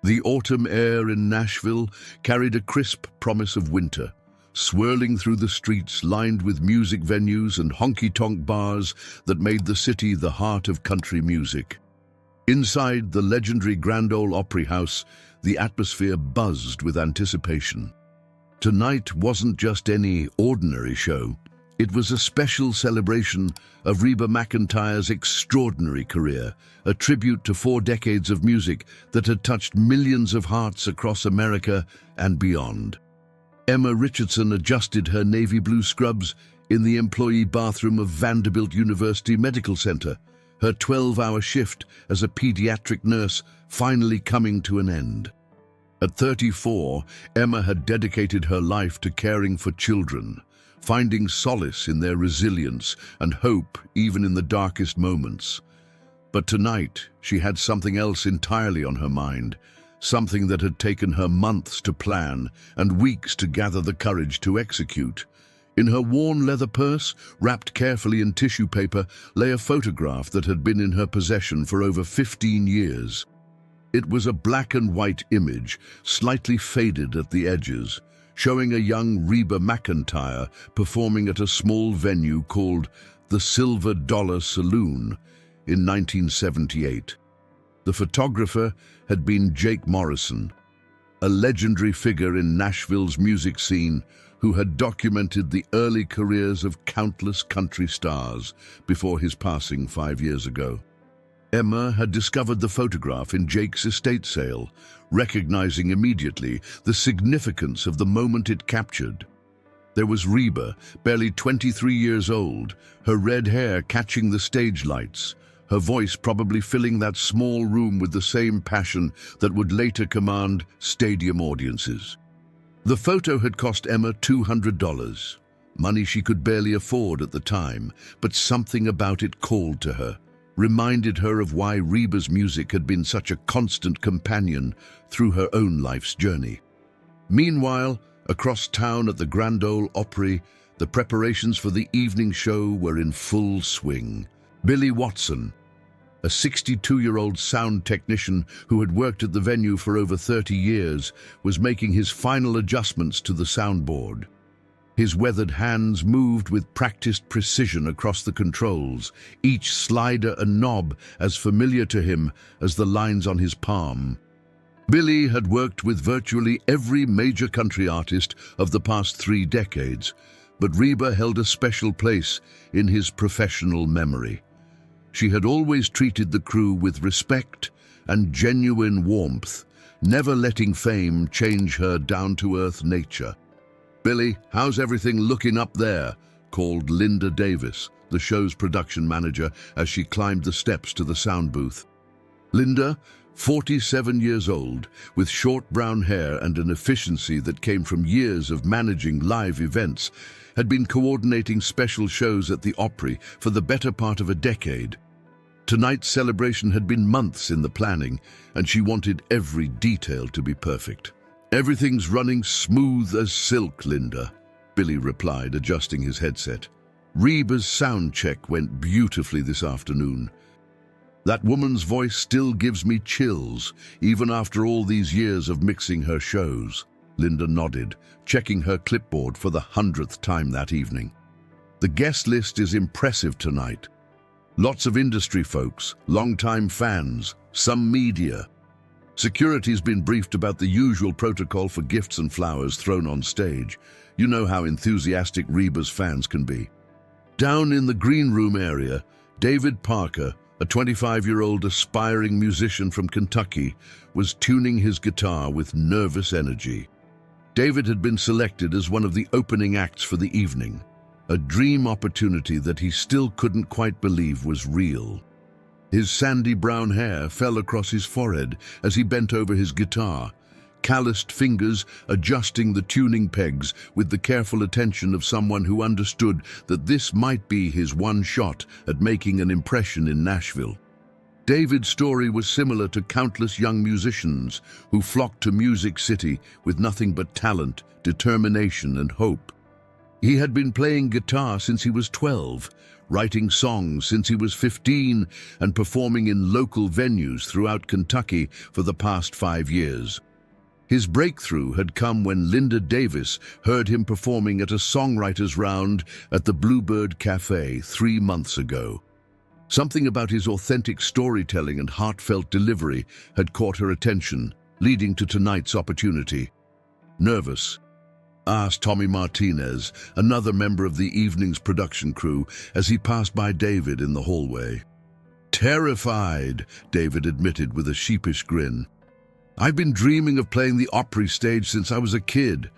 The autumn air in Nashville carried a crisp promise of winter, swirling through the streets lined with music venues and honky-tonk bars that made the city the heart of country music. Inside the legendary Grand Ole Opry House, the atmosphere buzzed with anticipation. Tonight wasn't just any ordinary show. It was a special celebration of Reba McEntire's extraordinary career, a tribute to 4 decades of music that had touched millions of hearts across America and beyond. Emma Richardson adjusted her navy blue scrubs in the employee bathroom of Vanderbilt University Medical Center, her 12-hour shift as a pediatric nurse finally coming to an end. At 34, Emma had dedicated her life to caring for children, finding solace in their resilience and hope even in the darkest moments. But tonight, she had something else entirely on her mind, something that had taken her months to plan and weeks to gather the courage to execute. In her worn leather purse, wrapped carefully in tissue paper, lay a photograph that had been in her possession for over 15 years. It was a black and white image, slightly faded at the edges, showing a young Reba McEntire performing at a small venue called the Silver Dollar Saloon in 1978. The photographer had been Jake Morrison, a legendary figure in Nashville's music scene who had documented the early careers of countless country stars before his passing 5 years ago. Emma had discovered the photograph in Jake's estate sale, recognizing immediately the significance of the moment it captured. There was Reba, barely 23 years old, her red hair catching the stage lights, her voice probably filling that small room with the same passion that would later command stadium audiences. The photo had cost Emma $200, money she could barely afford at the time, but something about it called to her, reminded her of why Reba's music had been such a constant companion through her own life's journey. Meanwhile, across town at the Grand Ole Opry, the preparations for the evening show were in full swing. Billy Watson, a 62-year-old sound technician who had worked at the venue for over 30 years, was making his final adjustments to the soundboard. His weathered hands moved with practiced precision across the controls, each slider and knob as familiar to him as the lines on his palm. Billy had worked with virtually every major country artist of the past 3 decades, but Reba held a special place in his professional memory. She had always treated the crew with respect and genuine warmth, never letting fame change her down-to-earth nature. "Billy, how's everything looking up there?" called Linda Davis, the show's production manager, as she climbed the steps to the sound booth. Linda, 47 years old, with short brown hair and an efficiency that came from years of managing live events, had been coordinating special shows at the Opry for the better part of a decade. Tonight's celebration had been months in the planning, and she wanted every detail to be perfect. "Everything's running smooth as silk, Linda," Billy replied, adjusting his headset. "Reba's sound check went beautifully this afternoon. That woman's voice still gives me chills, even after all these years of mixing her shows." Linda nodded, checking her clipboard for the 100th time that evening. "The guest list is impressive tonight. Lots of industry folks, longtime fans, some media. Security's been briefed about the usual protocol for gifts and flowers thrown on stage. You know how enthusiastic Reba's fans can be." Down in the green room area, David Parker, a 25-year-old aspiring musician from Kentucky, was tuning his guitar with nervous energy. David had been selected as one of the opening acts for the evening, a dream opportunity that he still couldn't quite believe was real. His sandy brown hair fell across his forehead as he bent over his guitar, calloused fingers adjusting the tuning pegs with the careful attention of someone who understood that this might be his one shot at making an impression in Nashville. David's story was similar to countless young musicians who flocked to Music City with nothing but talent, determination, and hope. He had been playing guitar since he was 12, writing songs since he was 15, and performing in local venues throughout Kentucky for the past 5 years. His breakthrough had come when Linda Davis heard him performing at a songwriters' round at the Bluebird Cafe 3 months ago. Something about his authentic storytelling and heartfelt delivery had caught her attention, leading to tonight's opportunity. Nervous? Asked Tommy Martinez, another member of the evening's production crew, as he passed by David in the hallway. Terrified, David admitted with a sheepish grin. I've been dreaming of playing the Opry stage since I was a kid.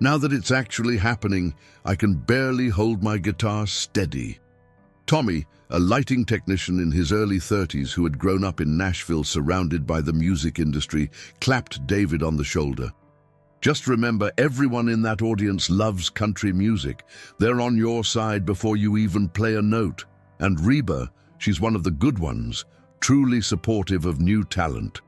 Now that it's actually happening, I can barely hold my guitar steady. Tommy, a lighting technician in his early 30s who had grown up in Nashville surrounded by the music industry, clapped David on the shoulder. Just remember, everyone in that audience loves country music. They're on your side before you even play a note. And Reba, she's one of the good ones, truly supportive of new talent.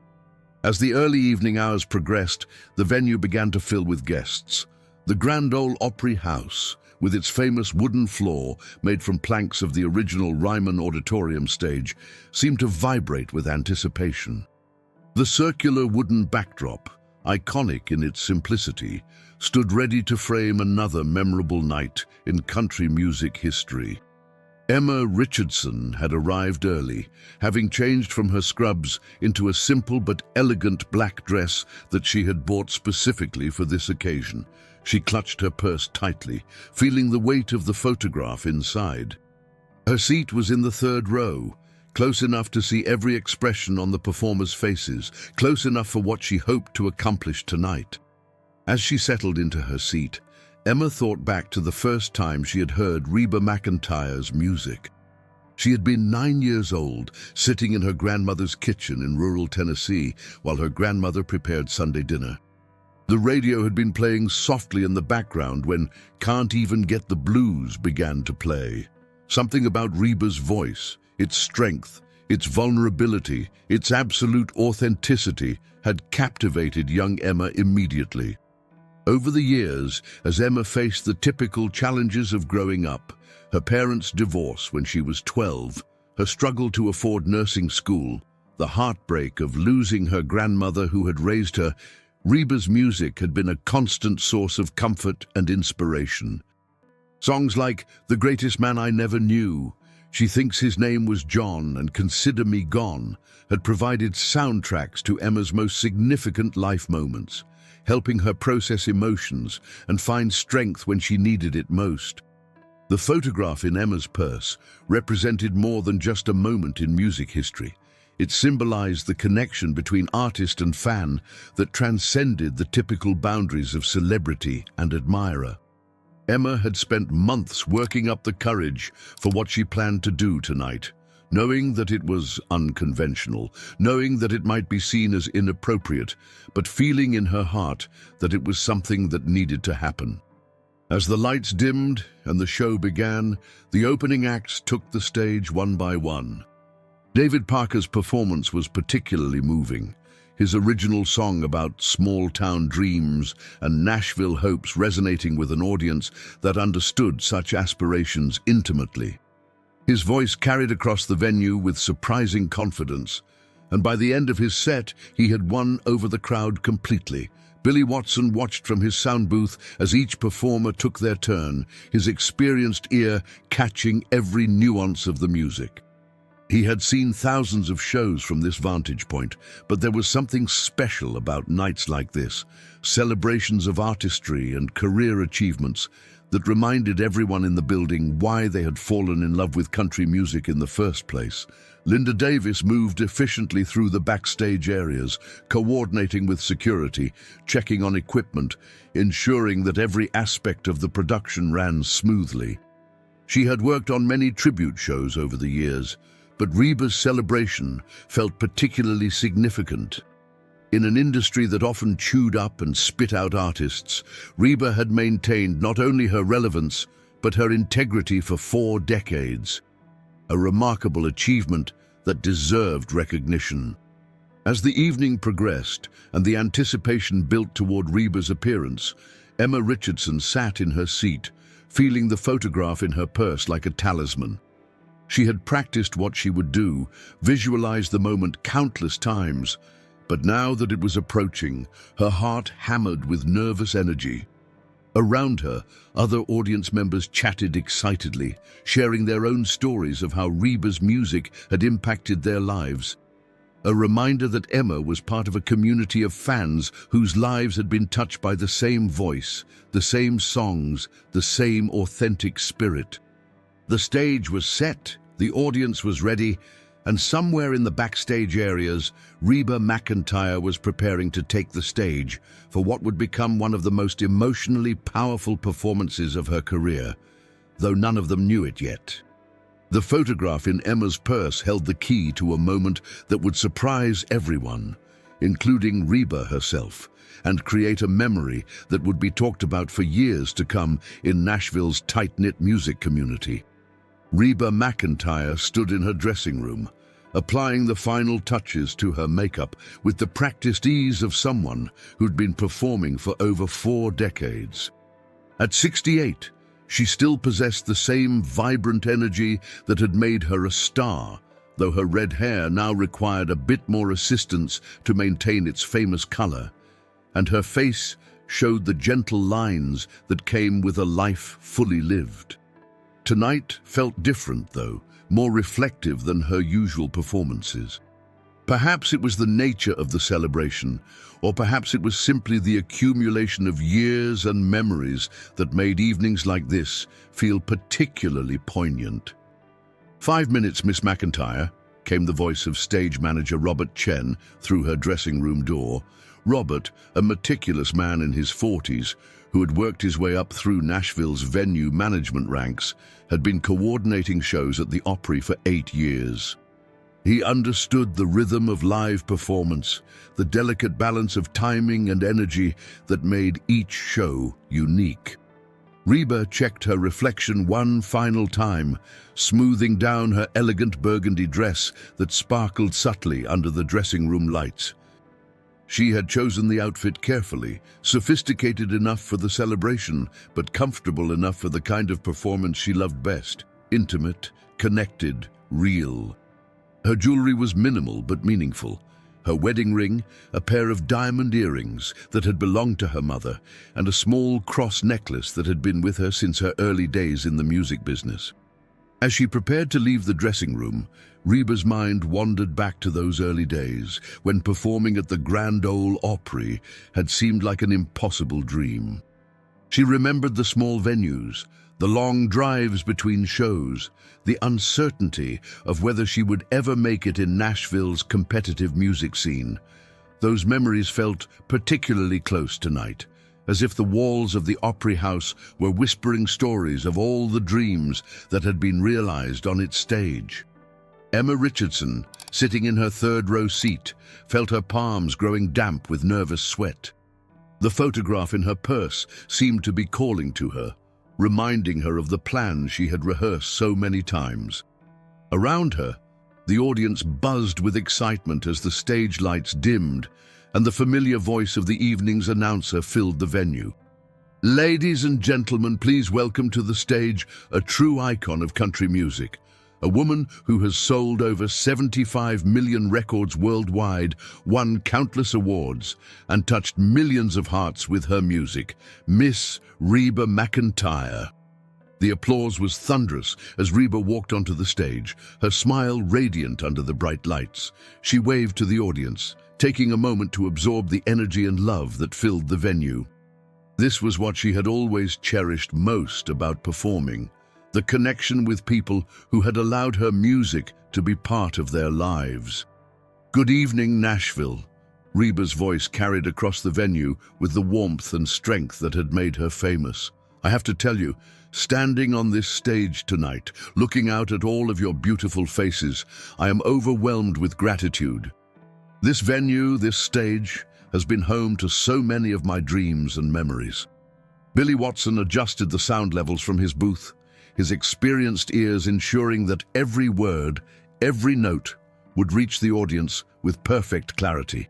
As the early evening hours progressed, the venue began to fill with guests. The Grand Ole Opry House, with its famous wooden floor made from planks of the original Ryman Auditorium stage, seemed to vibrate with anticipation. The circular wooden backdrop, iconic in its simplicity, stood ready to frame another memorable night in country music history. Emma Richardson had arrived early, having changed from her scrubs into a simple but elegant black dress that she had bought specifically for this occasion. She clutched her purse tightly, feeling the weight of the photograph inside. Her seat was in the third row, close enough to see every expression on the performers' faces, close enough for what she hoped to accomplish tonight. As she settled into her seat, Emma thought back to the first time she had heard Reba McEntire's music. She had been 9 years old, sitting in her grandmother's kitchen in rural Tennessee while her grandmother prepared Sunday dinner. The radio had been playing softly in the background when Can't Even Get the Blues began to play. Something about Reba's voice, its strength, its vulnerability, its absolute authenticity had captivated young Emma immediately. Over the years, as Emma faced the typical challenges of growing up, her parents' divorce when she was 12, her struggle to afford nursing school, the heartbreak of losing her grandmother who had raised her, Reba's music had been a constant source of comfort and inspiration. Songs like The Greatest Man I Never Knew, She Thinks His Name Was John, and Consider Me Gone had provided soundtracks to Emma's most significant life moments, helping her process emotions and find strength when she needed it most. The photograph in Emma's purse represented more than just a moment in music history. It symbolized the connection between artist and fan that transcended the typical boundaries of celebrity and admirer. Emma had spent months working up the courage for what she planned to do tonight, knowing that it was unconventional, knowing that it might be seen as inappropriate, but feeling in her heart that it was something that needed to happen. As the lights dimmed and the show began, the opening acts took the stage one by one. David Parker's performance was particularly moving, his original song about small-town dreams and Nashville hopes resonating with an audience that understood such aspirations intimately. His voice carried across the venue with surprising confidence, and by the end of his set, he had won over the crowd completely. Billy Watson watched from his sound booth as each performer took their turn, his experienced ear catching every nuance of the music. He had seen thousands of shows from this vantage point, but there was something special about nights like this, celebrations of artistry and career achievements, that reminded everyone in the building why they had fallen in love with country music in the first place. Linda Davis moved efficiently through the backstage areas, coordinating with security, checking on equipment, ensuring that every aspect of the production ran smoothly. She had worked on many tribute shows over the years, but Reba's celebration felt particularly significant. In an industry that often chewed up and spit out artists, Reba had maintained not only her relevance, but her integrity for 4 decades. A remarkable achievement that deserved recognition. As the evening progressed and the anticipation built toward Reba's appearance, Emma Richardson sat in her seat, feeling the photograph in her purse like a talisman. She had practiced what she would do, visualized the moment countless times, but now that it was approaching, her heart hammered with nervous energy. Around her, other audience members chatted excitedly, sharing their own stories of how Reba's music had impacted their lives. A reminder that Emma was part of a community of fans whose lives had been touched by the same voice, the same songs, the same authentic spirit. The stage was set, the audience was ready, and somewhere in the backstage areas, Reba McEntire was preparing to take the stage for what would become one of the most emotionally powerful performances of her career, though none of them knew it yet. The photograph in Emma's purse held the key to a moment that would surprise everyone, including Reba herself, and create a memory that would be talked about for years to come in Nashville's tight-knit music community. Reba McEntire stood in her dressing room, applying the final touches to her makeup with the practiced ease of someone who'd been performing for over 4 decades. At 68, she still possessed the same vibrant energy that had made her a star, though her red hair now required a bit more assistance to maintain its famous color, and her face showed the gentle lines that came with a life fully lived. Tonight felt different, though, more reflective than her usual performances. Perhaps it was the nature of the celebration, or perhaps it was simply the accumulation of years and memories that made evenings like this feel particularly poignant. 5 minutes, Miss McEntire, came the voice of stage manager Robert Chen through her dressing room door. Robert, a meticulous man in his 40s, who had worked his way up through Nashville's venue management ranks, had been coordinating shows at the Opry for 8 years. He understood the rhythm of live performance, the delicate balance of timing and energy that made each show unique. Reba checked her reflection one final time, smoothing down her elegant burgundy dress that sparkled subtly under the dressing room lights. She had chosen the outfit carefully, sophisticated enough for the celebration, but comfortable enough for the kind of performance she loved best: intimate, connected, real. Her jewelry was minimal but meaningful. Her wedding ring, a pair of diamond earrings that had belonged to her mother, and a small cross necklace that had been with her since her early days in the music business. As she prepared to leave the dressing room, Reba's mind wandered back to those early days when performing at the Grand Ole Opry had seemed like an impossible dream. She remembered the small venues, the long drives between shows, the uncertainty of whether she would ever make it in Nashville's competitive music scene. Those memories felt particularly close tonight, as if the walls of the Opry House were whispering stories of all the dreams that had been realized on its stage. Emma Richardson, sitting in her third-row seat, felt her palms growing damp with nervous sweat. The photograph in her purse seemed to be calling to her, reminding her of the plans she had rehearsed so many times. Around her, the audience buzzed with excitement as the stage lights dimmed and the familiar voice of the evening's announcer filled the venue. Ladies and gentlemen, please welcome to the stage a true icon of country music, a woman who has sold over 75 million records worldwide, won countless awards, and touched millions of hearts with her music, Miss Reba McEntire. The applause was thunderous as Reba walked onto the stage, her smile radiant under the bright lights. She waved to the audience, taking a moment to absorb the energy and love that filled the venue. This was what she had always cherished most about performing: the connection with people who had allowed her music to be part of their lives. Good evening, Nashville. Reba's voice carried across the venue with the warmth and strength that had made her famous. I have to tell you, standing on this stage tonight, looking out at all of your beautiful faces, I am overwhelmed with gratitude. This venue, this stage, has been home to so many of my dreams and memories. Billy Watson adjusted the sound levels from his booth, his experienced ears ensuring that every word, every note, would reach the audience with perfect clarity.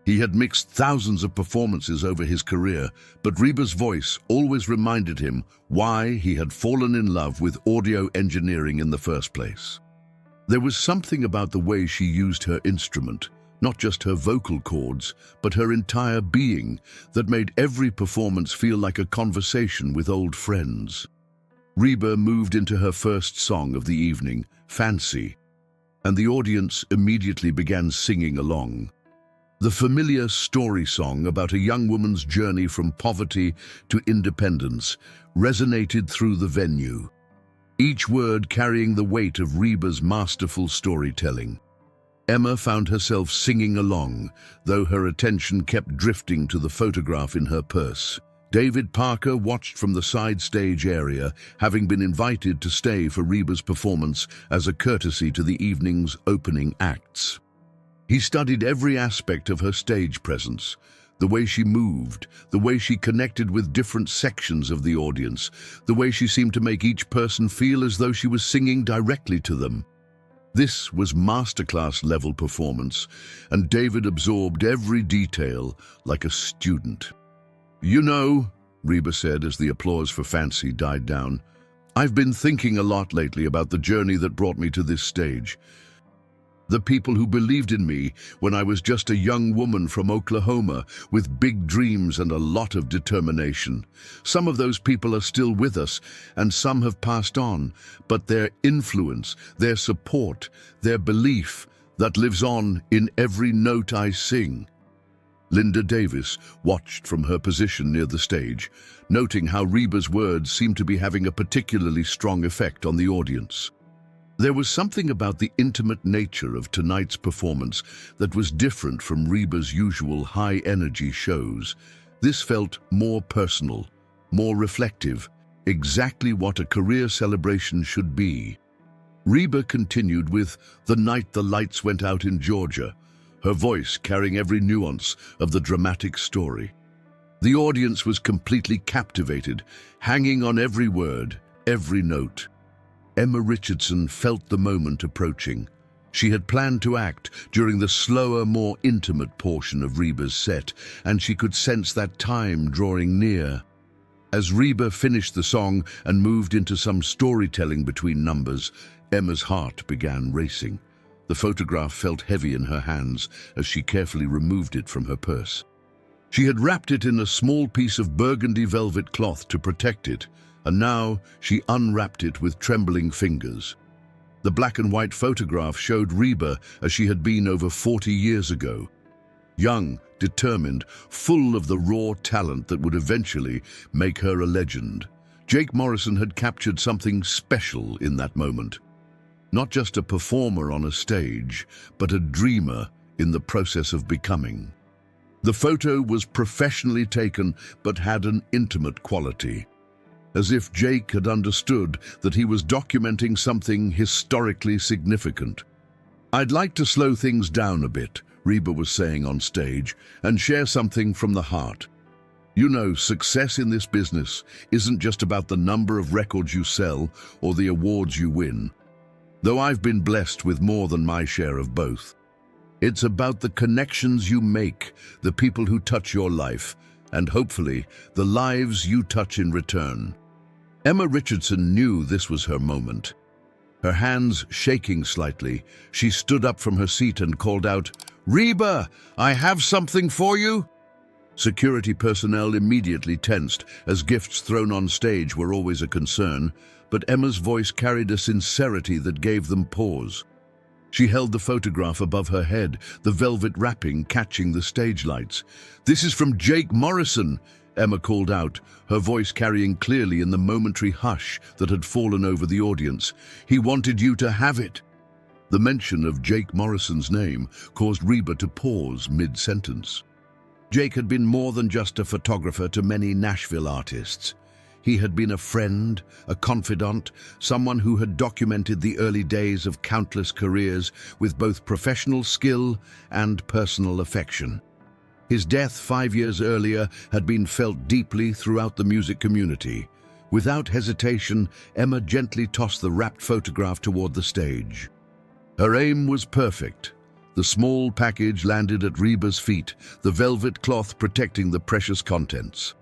He had mixed thousands of performances over his career, but Reba's voice always reminded him why he had fallen in love with audio engineering in the first place. There was something about the way she used her instrument, not just her vocal cords, but her entire being, that made every performance feel like a conversation with old friends. Reba moved into her first song of the evening, Fancy, and the audience immediately began singing along. The familiar story song about a young woman's journey from poverty to independence resonated through the venue, each word carrying the weight of Reba's masterful storytelling. Emma found herself singing along, though her attention kept drifting to the photograph in her purse. David Parker watched from the side stage area, having been invited to stay for Reba's performance as a courtesy to the evening's opening acts. He studied every aspect of her stage presence, the way she moved, the way she connected with different sections of the audience, the way she seemed to make each person feel as though she was singing directly to them. This was masterclass-level performance, and David absorbed every detail like a student. "You know," Reba said as the applause for Fancy died down, "I've been thinking a lot lately about the journey that brought me to this stage. The people who believed in me when I was just a young woman from Oklahoma with big dreams and a lot of determination. Some of those people are still with us, and some have passed on, but their influence, their support, their belief, that lives on in every note I sing." Linda Davis watched from her position near the stage, noting how Reba's words seemed to be having a particularly strong effect on the audience. There was something about the intimate nature of tonight's performance that was different from Reba's usual high-energy shows. This felt more personal, more reflective, exactly what a career celebration should be. Reba continued with "The Night the Lights Went Out in Georgia," her voice carrying every nuance of the dramatic story. The audience was completely captivated, hanging on every word, every note. Emma Richardson felt the moment approaching. She had planned to act during the slower, more intimate portion of Reba's set, and she could sense that time drawing near. As Reba finished the song and moved into some storytelling between numbers, Emma's heart began racing. The photograph felt heavy in her hands as she carefully removed it from her purse. She had wrapped it in a small piece of burgundy velvet cloth to protect it, and now she unwrapped it with trembling fingers. The black and white photograph showed Reba as she had been over 40 years ago. Young, determined, full of the raw talent that would eventually make her a legend. Jake Morrison had captured something special in that moment. Not just a performer on a stage, but a dreamer in the process of becoming. The photo was professionally taken, but had an intimate quality, as if Jake had understood that he was documenting something historically significant. "I'd like to slow things down a bit," Reba was saying on stage, "and share something from the heart. You know, success in this business isn't just about the number of records you sell or the awards you win. Though I've been blessed with more than my share of both. It's about the connections you make, the people who touch your life, and hopefully, the lives you touch in return." Emma Richardson knew this was her moment. Her hands shaking slightly, she stood up from her seat and called out, "Reba, I have something for you!" Security personnel immediately tensed, as gifts thrown on stage were always a concern, but Emma's voice carried a sincerity that gave them pause. She held the photograph above her head, the velvet wrapping catching the stage lights. "This is from Jake Morrison," Emma called out, her voice carrying clearly in the momentary hush that had fallen over the audience. "He wanted you to have it." The mention of Jake Morrison's name caused Reba to pause mid-sentence. Jake had been more than just a photographer to many Nashville artists. He had been a friend, a confidant, someone who had documented the early days of countless careers with both professional skill and personal affection. His death 5 years earlier had been felt deeply throughout the music community. Without hesitation, Emma gently tossed the wrapped photograph toward the stage. Her aim was perfect. The small package landed at Reba's feet, the velvet cloth protecting the precious contents.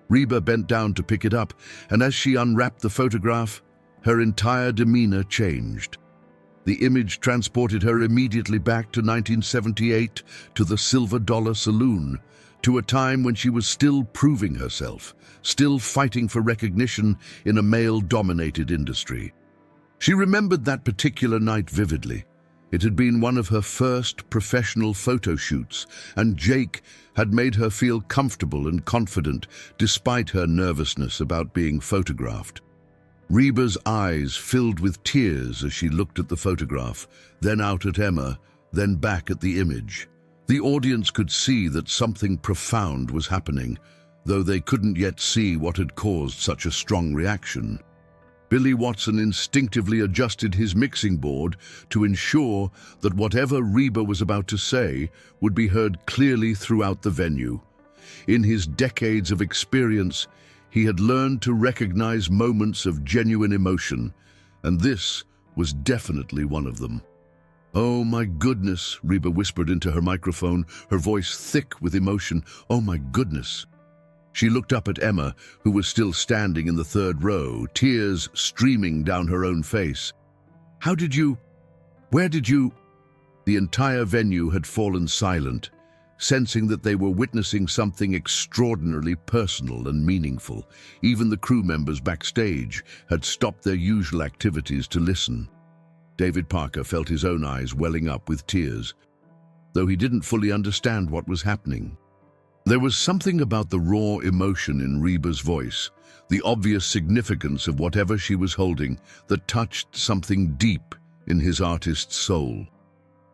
Reba bent down to pick it up, and as she unwrapped the photograph, her entire demeanor changed. The image transported her immediately back to 1978, to the Silver Dollar Saloon, to a time when she was still proving herself, still fighting for recognition in a male-dominated industry. She remembered that particular night vividly. It had been one of her first professional photo shoots, and Jake had made her feel comfortable and confident despite her nervousness about being photographed. Reba's eyes filled with tears as she looked at the photograph, then out at Emma, then back at the image. The audience could see that something profound was happening, though they couldn't yet see what had caused such a strong reaction. Billy Watson instinctively adjusted his mixing board to ensure that whatever Reba was about to say would be heard clearly throughout the venue. In his decades of experience, he had learned to recognize moments of genuine emotion, and this was definitely one of them. "Oh my goodness," Reba whispered into her microphone, her voice thick with emotion. "Oh my goodness." She looked up at Emma, who was still standing in the third row, tears streaming down her own face. Where did you?" The entire venue had fallen silent, sensing that they were witnessing something extraordinarily personal and meaningful. Even the crew members backstage had stopped their usual activities to listen. David Parker felt his own eyes welling up with tears, though he didn't fully understand what was happening. There was something about the raw emotion in Reba's voice, the obvious significance of whatever she was holding, that touched something deep in his artist's soul.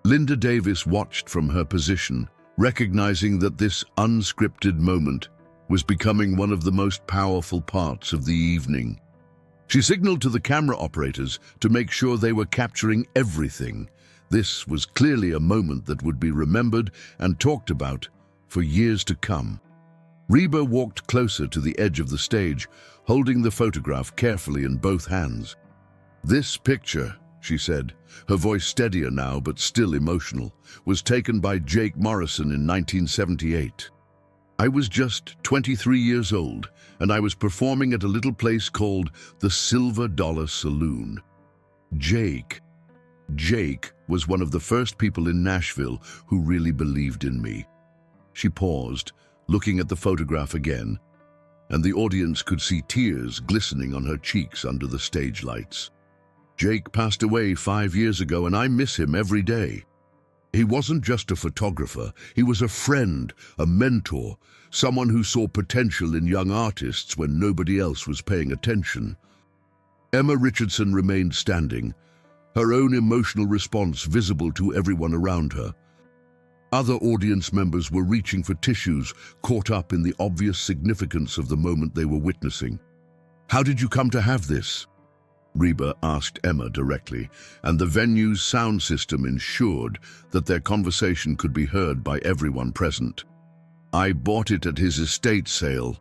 Linda Davis watched from her position, recognizing that this unscripted moment was becoming one of the most powerful parts of the evening. She signaled to the camera operators to make sure they were capturing everything. This was clearly a moment that would be remembered and talked about for years to come. Reba walked closer to the edge of the stage, holding the photograph carefully in both hands. "This picture," she said, her voice steadier now but still emotional, "was taken by Jake Morrison in 1978. I was just 23 years old, and I was performing at a little place called the Silver Dollar Saloon. Jake was one of the first people in Nashville who really believed in me." She paused, looking at the photograph again, and the audience could see tears glistening on her cheeks under the stage lights. "Jake passed away 5 years ago, and I miss him every day. He wasn't just a photographer, he was a friend, a mentor, someone who saw potential in young artists when nobody else was paying attention." Emma Richardson remained standing, her own emotional response visible to everyone around her. Other audience members were reaching for tissues, caught up in the obvious significance of the moment they were witnessing. "How did you come to have this?" Reba asked Emma directly, and the venue's sound system ensured that their conversation could be heard by everyone present. "I bought it at his estate sale,"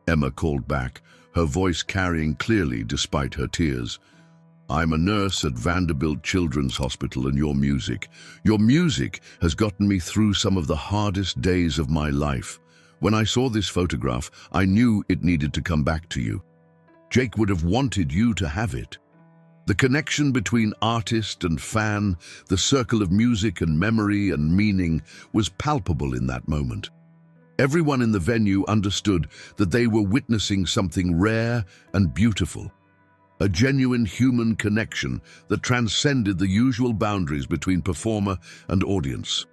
Emma called back, her voice carrying clearly despite her tears. "I'm a nurse at Vanderbilt Children's Hospital, and your music has gotten me through some of the hardest days of my life. When I saw this photograph, I knew it needed to come back to you. Jake would have wanted you to have it." The connection between artist and fan, the circle of music and memory and meaning, was palpable in that moment. Everyone in the venue understood that they were witnessing something rare and beautiful. A genuine human connection that transcended the usual boundaries between performer and audience.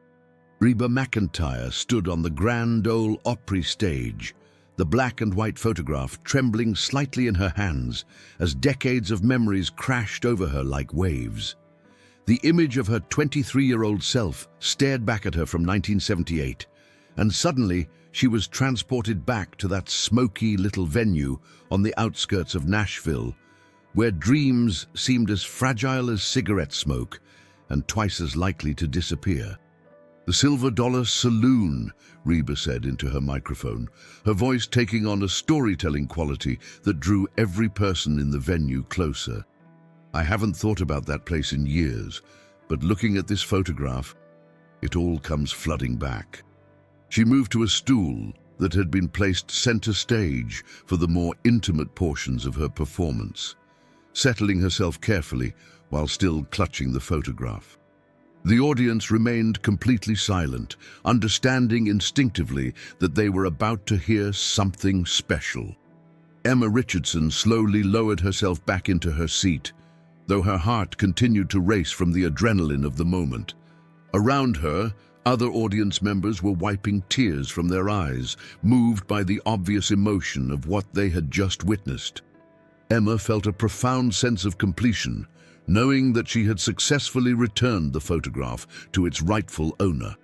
Reba McEntire stood on the Grand Ole Opry stage, the black and white photograph trembling slightly in her hands as decades of memories crashed over her like waves. The image of her 23-year-old self stared back at her from 1978, and suddenly she was transported back to that smoky little venue on the outskirts of Nashville, where dreams seemed as fragile as cigarette smoke and twice as likely to disappear. "The Silver Dollar Saloon," Reba said into her microphone, her voice taking on a storytelling quality that drew every person in the venue closer. "I haven't thought about that place in years, but looking at this photograph, it all comes flooding back. She moved to a stool that had been placed center stage for the more intimate portions of her performance, settling herself carefully while still clutching the photograph. The audience remained completely silent, understanding instinctively that they were about to hear something special. Emma Richardson slowly lowered herself back into her seat, though her heart continued to race from the adrenaline of the moment. Around her, other audience members were wiping tears from their eyes, moved by the obvious emotion of what they had just witnessed. Emma felt a profound sense of completion, knowing that she had successfully returned the photograph to its rightful owner.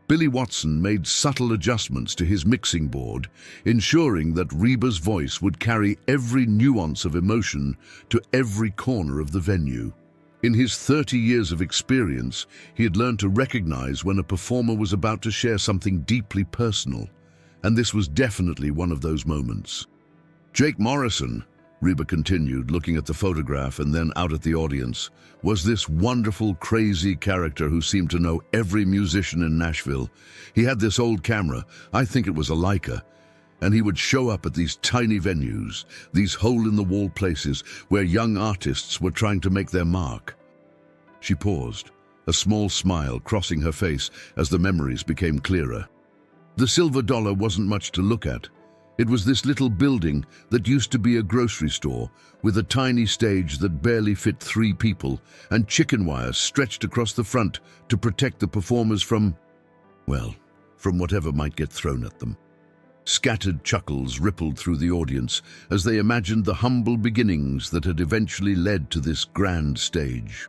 Billy Watson made subtle adjustments to his mixing board, ensuring that Reba's voice would carry every nuance of emotion to every corner of the venue. In his 30 years of experience, he had learned to recognize when a performer was about to share something deeply personal, and this was definitely one of those moments. Jake Morrison, Reba continued, looking at the photograph and then out at the audience, was this wonderful, crazy character who seemed to know every musician in Nashville. He had this old camera, I think it was a Leica, and he would show up at these tiny venues, these hole-in-the-wall places where young artists were trying to make their mark. She paused, a small smile crossing her face as the memories became clearer. The Silver Dollar wasn't much to look at. It was this little building that used to be a grocery store, with a tiny stage that barely fit 3 people, and chicken wires stretched across the front to protect the performers from whatever might get thrown at them. Scattered chuckles rippled through the audience as they imagined the humble beginnings that had eventually led to this grand stage.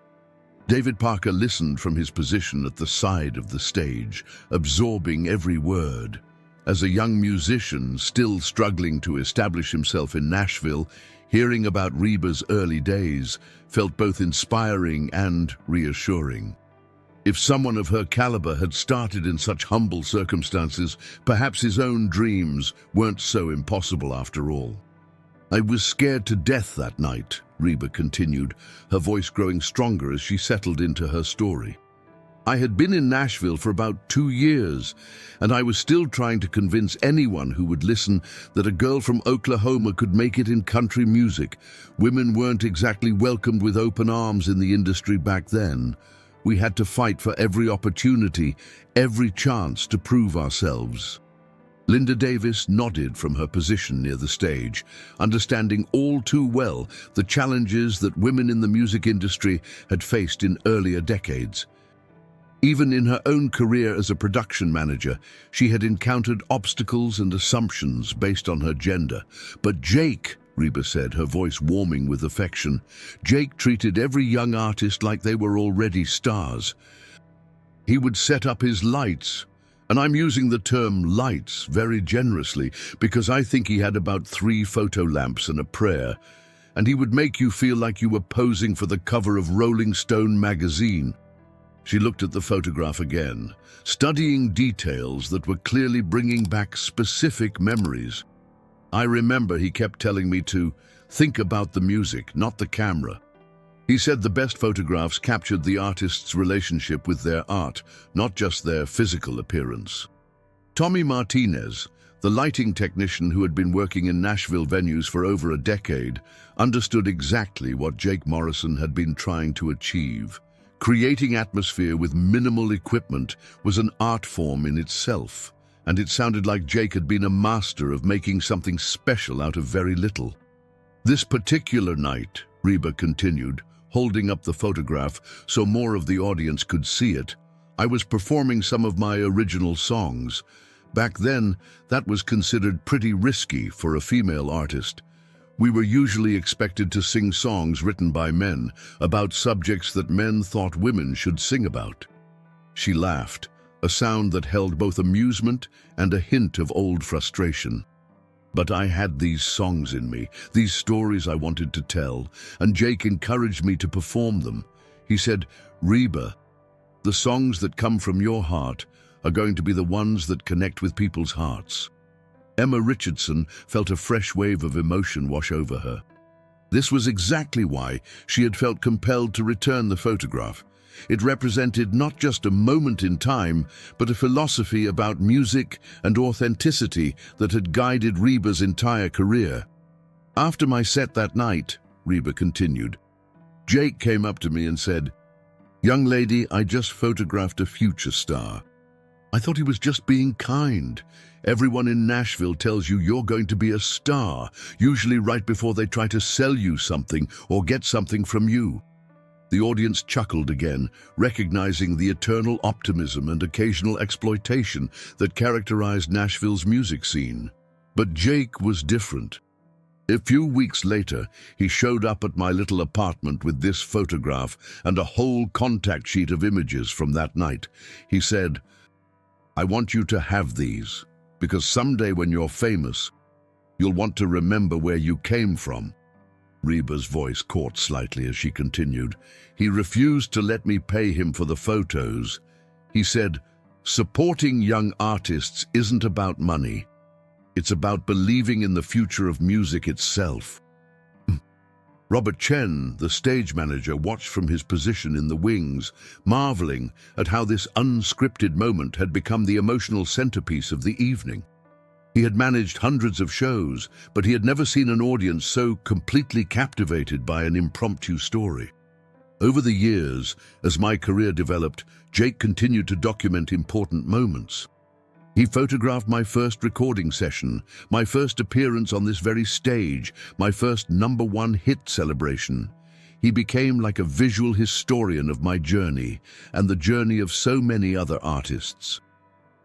David Parker listened from his position at the side of the stage, absorbing every word. As a young musician still struggling to establish himself in Nashville, hearing about Reba's early days felt both inspiring and reassuring. If someone of her caliber had started in such humble circumstances, perhaps his own dreams weren't so impossible after all. I was scared to death that night, Reba continued, her voice growing stronger as she settled into her story. I had been in Nashville for about 2 years, and I was still trying to convince anyone who would listen that a girl from Oklahoma could make it in country music. Women weren't exactly welcomed with open arms in the industry back then. We had to fight for every opportunity, every chance to prove ourselves. Linda Davis nodded from her position near the stage, understanding all too well the challenges that women in the music industry had faced in earlier decades. Even in her own career as a production manager, she had encountered obstacles and assumptions based on her gender. But Jake, Reba said, her voice warming with affection, Jake treated every young artist like they were already stars. He would set up his lights, and I'm using the term lights very generously because I think he had about 3 photo lamps and a prayer, and he would make you feel like you were posing for the cover of Rolling Stone magazine. She looked at the photograph again, studying details that were clearly bringing back specific memories. I remember he kept telling me to think about the music, not the camera. He said the best photographs captured the artist's relationship with their art, not just their physical appearance. Tommy Martinez, the lighting technician who had been working in Nashville venues for over a decade, understood exactly what Jake Morrison had been trying to achieve. Creating atmosphere with minimal equipment was an art form in itself, and it sounded like Jake had been a master of making something special out of very little. This particular night, Reba continued, holding up the photograph so more of the audience could see it, I was performing some of my original songs. Back then, that was considered pretty risky for a female artist. We were usually expected to sing songs written by men about subjects that men thought women should sing about. She laughed, a sound that held both amusement and a hint of old frustration. But I had these songs in me, these stories I wanted to tell, and Jake encouraged me to perform them. He said, Reba, the songs that come from your heart are going to be the ones that connect with people's hearts. Emma Richardson felt a fresh wave of emotion wash over her. This was exactly why she had felt compelled to return the photograph. It represented not just a moment in time, but a philosophy about music and authenticity that had guided Reba's entire career. After my set that night, Reba continued, Jake came up to me and said, "Young lady, I just photographed a future star." I thought he was just being kind. Everyone in Nashville tells you you're going to be a star, usually right before they try to sell you something or get something from you. The audience chuckled again, recognizing the eternal optimism and occasional exploitation that characterized Nashville's music scene. But Jake was different. A few weeks later, he showed up at my little apartment with this photograph and a whole contact sheet of images from that night. He said, "I want you to have these, because someday when you're famous, you'll want to remember where you came from." Reba's voice caught slightly as she continued. He refused to let me pay him for the photos. He said, "Supporting young artists isn't about money. It's about believing in the future of music itself." Robert Chen, the stage manager, watched from his position in the wings, marveling at how this unscripted moment had become the emotional centerpiece of the evening. He had managed hundreds of shows, but he had never seen an audience so completely captivated by an impromptu story. Over the years, as my career developed, Jake continued to document important moments. He photographed my first recording session, my first appearance on this very stage, my first #1 hit celebration. He became like a visual historian of my journey and the journey of so many other artists.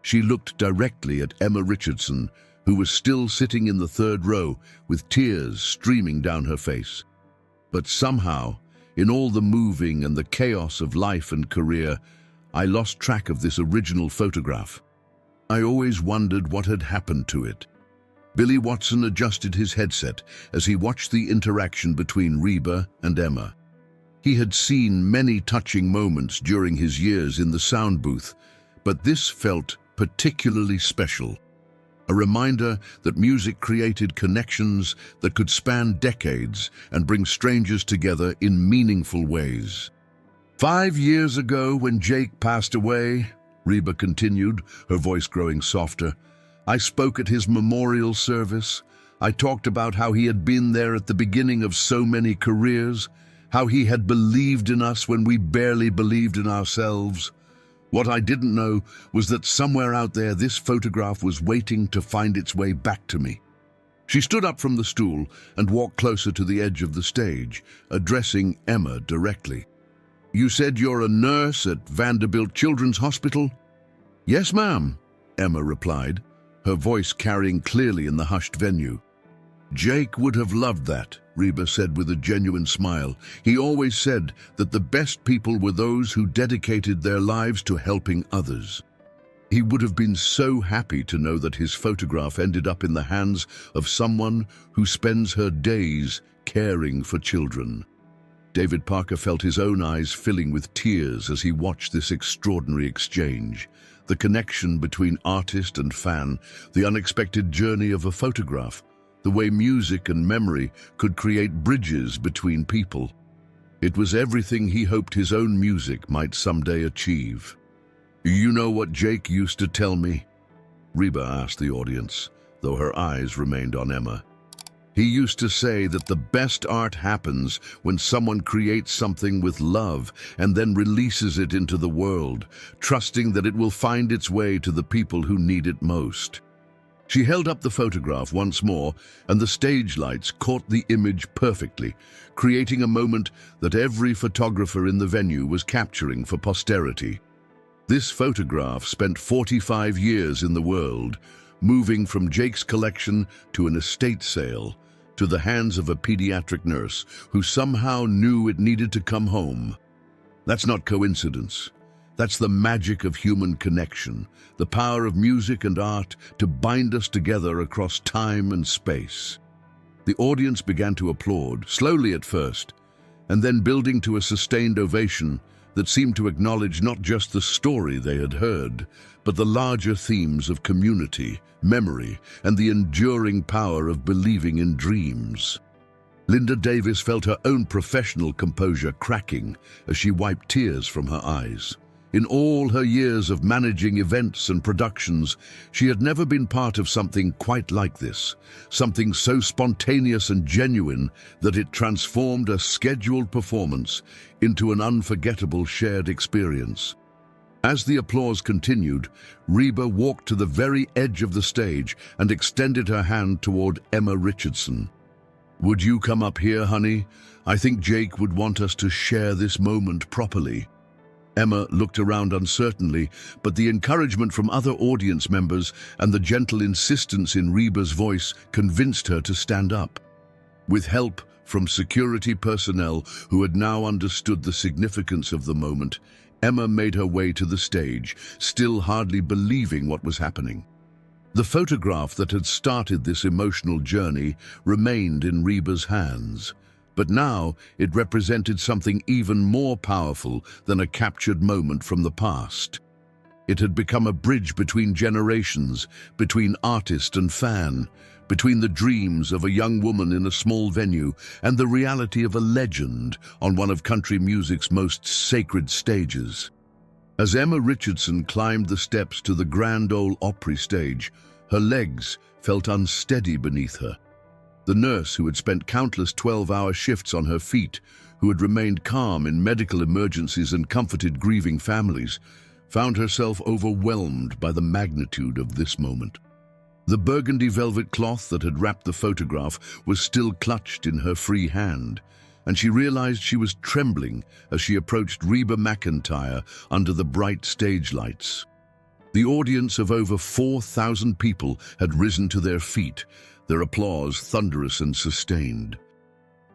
She looked directly at Emma Richardson, who was still sitting in the third row with tears streaming down her face. But somehow, in all the moving and the chaos of life and career, I lost track of this original photograph. I always wondered what had happened to it. Billy Watson adjusted his headset as he watched the interaction between Reba and Emma. He had seen many touching moments during his years in the sound booth, but this felt particularly special. A reminder that music created connections that could span decades and bring strangers together in meaningful ways. 5 years ago, when Jake passed away, Reba continued, her voice growing softer, I spoke at his memorial service. I talked about how he had been there at the beginning of so many careers, how he had believed in us when we barely believed in ourselves. What I didn't know was that somewhere out there this photograph was waiting to find its way back to me. She stood up from the stool and walked closer to the edge of the stage, addressing Emma directly. "You said you're a nurse at Vanderbilt Children's Hospital?" "Yes, ma'am," Emma replied, her voice carrying clearly in the hushed venue. "Jake would have loved that," Reba said with a genuine smile. "He always said that the best people were those who dedicated their lives to helping others. He would have been so happy to know that his photograph ended up in the hands of someone who spends her days caring for children." David Parker felt his own eyes filling with tears as he watched this extraordinary exchange. The connection between artist and fan, the unexpected journey of a photograph, the way music and memory could create bridges between people. It was everything he hoped his own music might someday achieve. "You know what Jake used to tell me?" Reba asked the audience, though her eyes remained on Emma. "He used to say that the best art happens when someone creates something with love and then releases it into the world, trusting that it will find its way to the people who need it most." She held up the photograph once more, and the stage lights caught the image perfectly, creating a moment that every photographer in the venue was capturing for posterity. This photograph spent 45 years in the world, moving from Jake's collection to an estate sale, to the hands of a pediatric nurse who somehow knew it needed to come home. That's not coincidence. That's the magic of human connection, the power of music and art to bind us together across time and space. The audience began to applaud, slowly at first, and then building to a sustained ovation that seemed to acknowledge not just the story they had heard, but the larger themes of community, memory, and the enduring power of believing in dreams. Linda Davis felt her own professional composure cracking as she wiped tears from her eyes. In all her years of managing events and productions, she had never been part of something quite like this, something so spontaneous and genuine that it transformed a scheduled performance into an unforgettable shared experience. As the applause continued, Reba walked to the very edge of the stage and extended her hand toward Emma Richardson. "Would you come up here, honey? I think Jake would want us to share this moment properly." Emma looked around uncertainly, but the encouragement from other audience members and the gentle insistence in Reba's voice convinced her to stand up. With help from security personnel who had now understood the significance of the moment, Emma made her way to the stage, still hardly believing what was happening. The photograph that had started this emotional journey remained in Reba's hands. But now it represented something even more powerful than a captured moment from the past. It had become a bridge between generations, between artist and fan, between the dreams of a young woman in a small venue and the reality of a legend on one of country music's most sacred stages. As Emma Richardson climbed the steps to the Grand Ole Opry stage, her legs felt unsteady beneath her. The nurse, who had spent countless 12-hour shifts on her feet, who had remained calm in medical emergencies and comforted grieving families, found herself overwhelmed by the magnitude of this moment. The burgundy velvet cloth that had wrapped the photograph was still clutched in her free hand, and she realized she was trembling as she approached Reba McEntire under the bright stage lights. The audience of over 4,000 people had risen to their feet, their applause thunderous and sustained.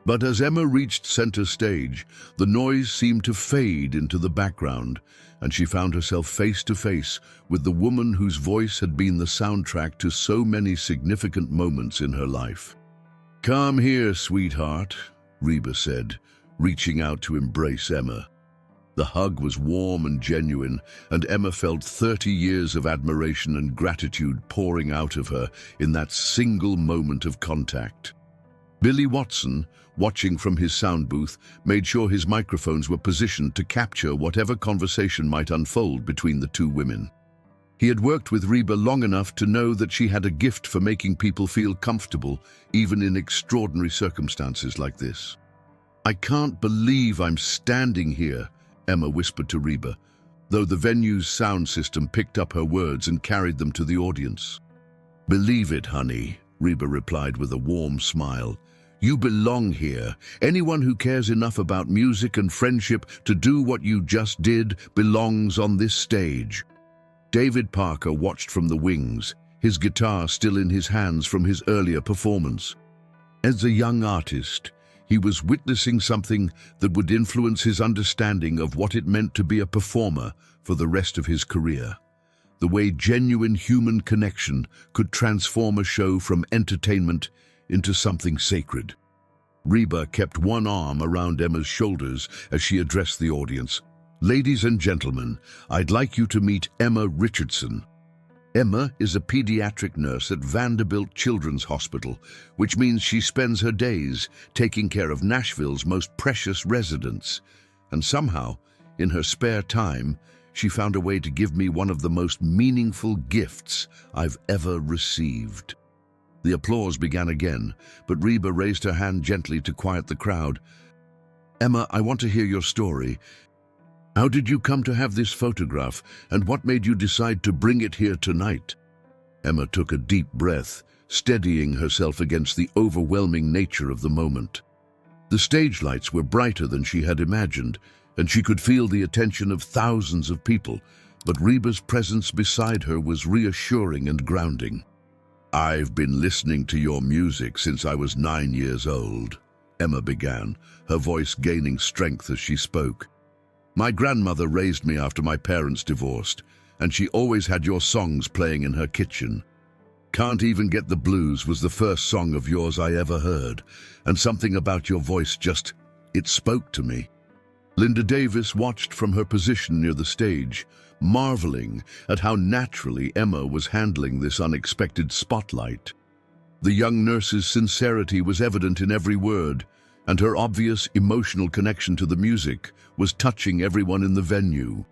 But as Emma reached center stage, the noise seemed to fade into the background, and she found herself face to face with the woman whose voice had been the soundtrack to so many significant moments in her life. "Come here, sweetheart," Reba said, reaching out to embrace Emma. The hug was warm and genuine, and Emma felt 30 years of admiration and gratitude pouring out of her in that single moment of contact. Billy Watson, watching from his sound booth, made sure his microphones were positioned to capture whatever conversation might unfold between the two women. He had worked with Reba long enough to know that she had a gift for making people feel comfortable, even in extraordinary circumstances like this. "I can't believe I'm standing here," Emma whispered to Reba, though the venue's sound system picked up her words and carried them to the audience. "Believe it, honey," Reba replied with a warm smile. "You belong here. Anyone who cares enough about music and friendship to do what you just did belongs on this stage." David Parker watched from the wings, his guitar still in his hands from his earlier performance. As a young artist, he was witnessing something that would influence his understanding of what it meant to be a performer for the rest of his career. The way genuine human connection could transform a show from entertainment into something sacred. Reba kept one arm around Emma's shoulders as she addressed the audience. "Ladies and gentlemen, I'd like you to meet Emma Richardson." Emma is a pediatric nurse at Vanderbilt Children's Hospital, which means she spends her days taking care of Nashville's most precious residents. And somehow, in her spare time, she found a way to give me one of the most meaningful gifts I've ever received. The applause began again, but Reba raised her hand gently to quiet the crowd. "Emma, I want to hear your story. How did you come to have this photograph, and what made you decide to bring it here tonight?" Emma took a deep breath, steadying herself against the overwhelming nature of the moment. The stage lights were brighter than she had imagined, and she could feel the attention of thousands of people, but Reba's presence beside her was reassuring and grounding. "I've been listening to your music since I was 9 years old," Emma began, her voice gaining strength as she spoke. "My grandmother raised me after my parents divorced, and she always had your songs playing in her kitchen. Can't Even Get the Blues was the first song of yours I ever heard, and something about your voice it spoke to me." Linda Davis watched from her position near the stage, marveling at how naturally Emma was handling this unexpected spotlight. The young nurse's sincerity was evident in every word, and her obvious emotional connection to the music was touching everyone in the venue.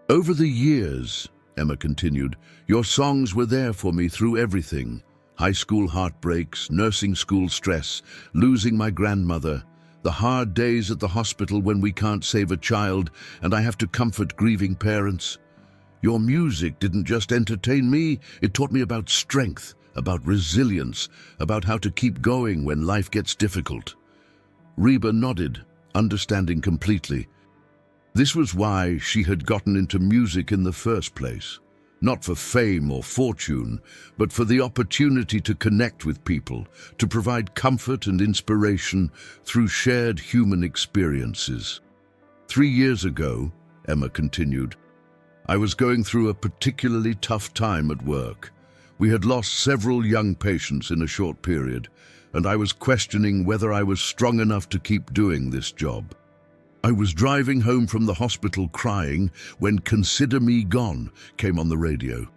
"Over the years," Emma continued, "your songs were there for me through everything. High school heartbreaks, nursing school stress, losing my grandmother, the hard days at the hospital when we can't save a child and I have to comfort grieving parents. Your music didn't just entertain me, it taught me about strength, about resilience, about how to keep going when life gets difficult." Reba nodded, understanding completely. This was why she had gotten into music in the first place. Not for fame or fortune, but for the opportunity to connect with people, to provide comfort and inspiration through shared human experiences. 3 years ago, Emma continued, I was going through a particularly tough time at work. We had lost several young patients in a short period, and I was questioning whether I was strong enough to keep doing this job. I was driving home from the hospital crying when "Consider Me Gone" came on the radio.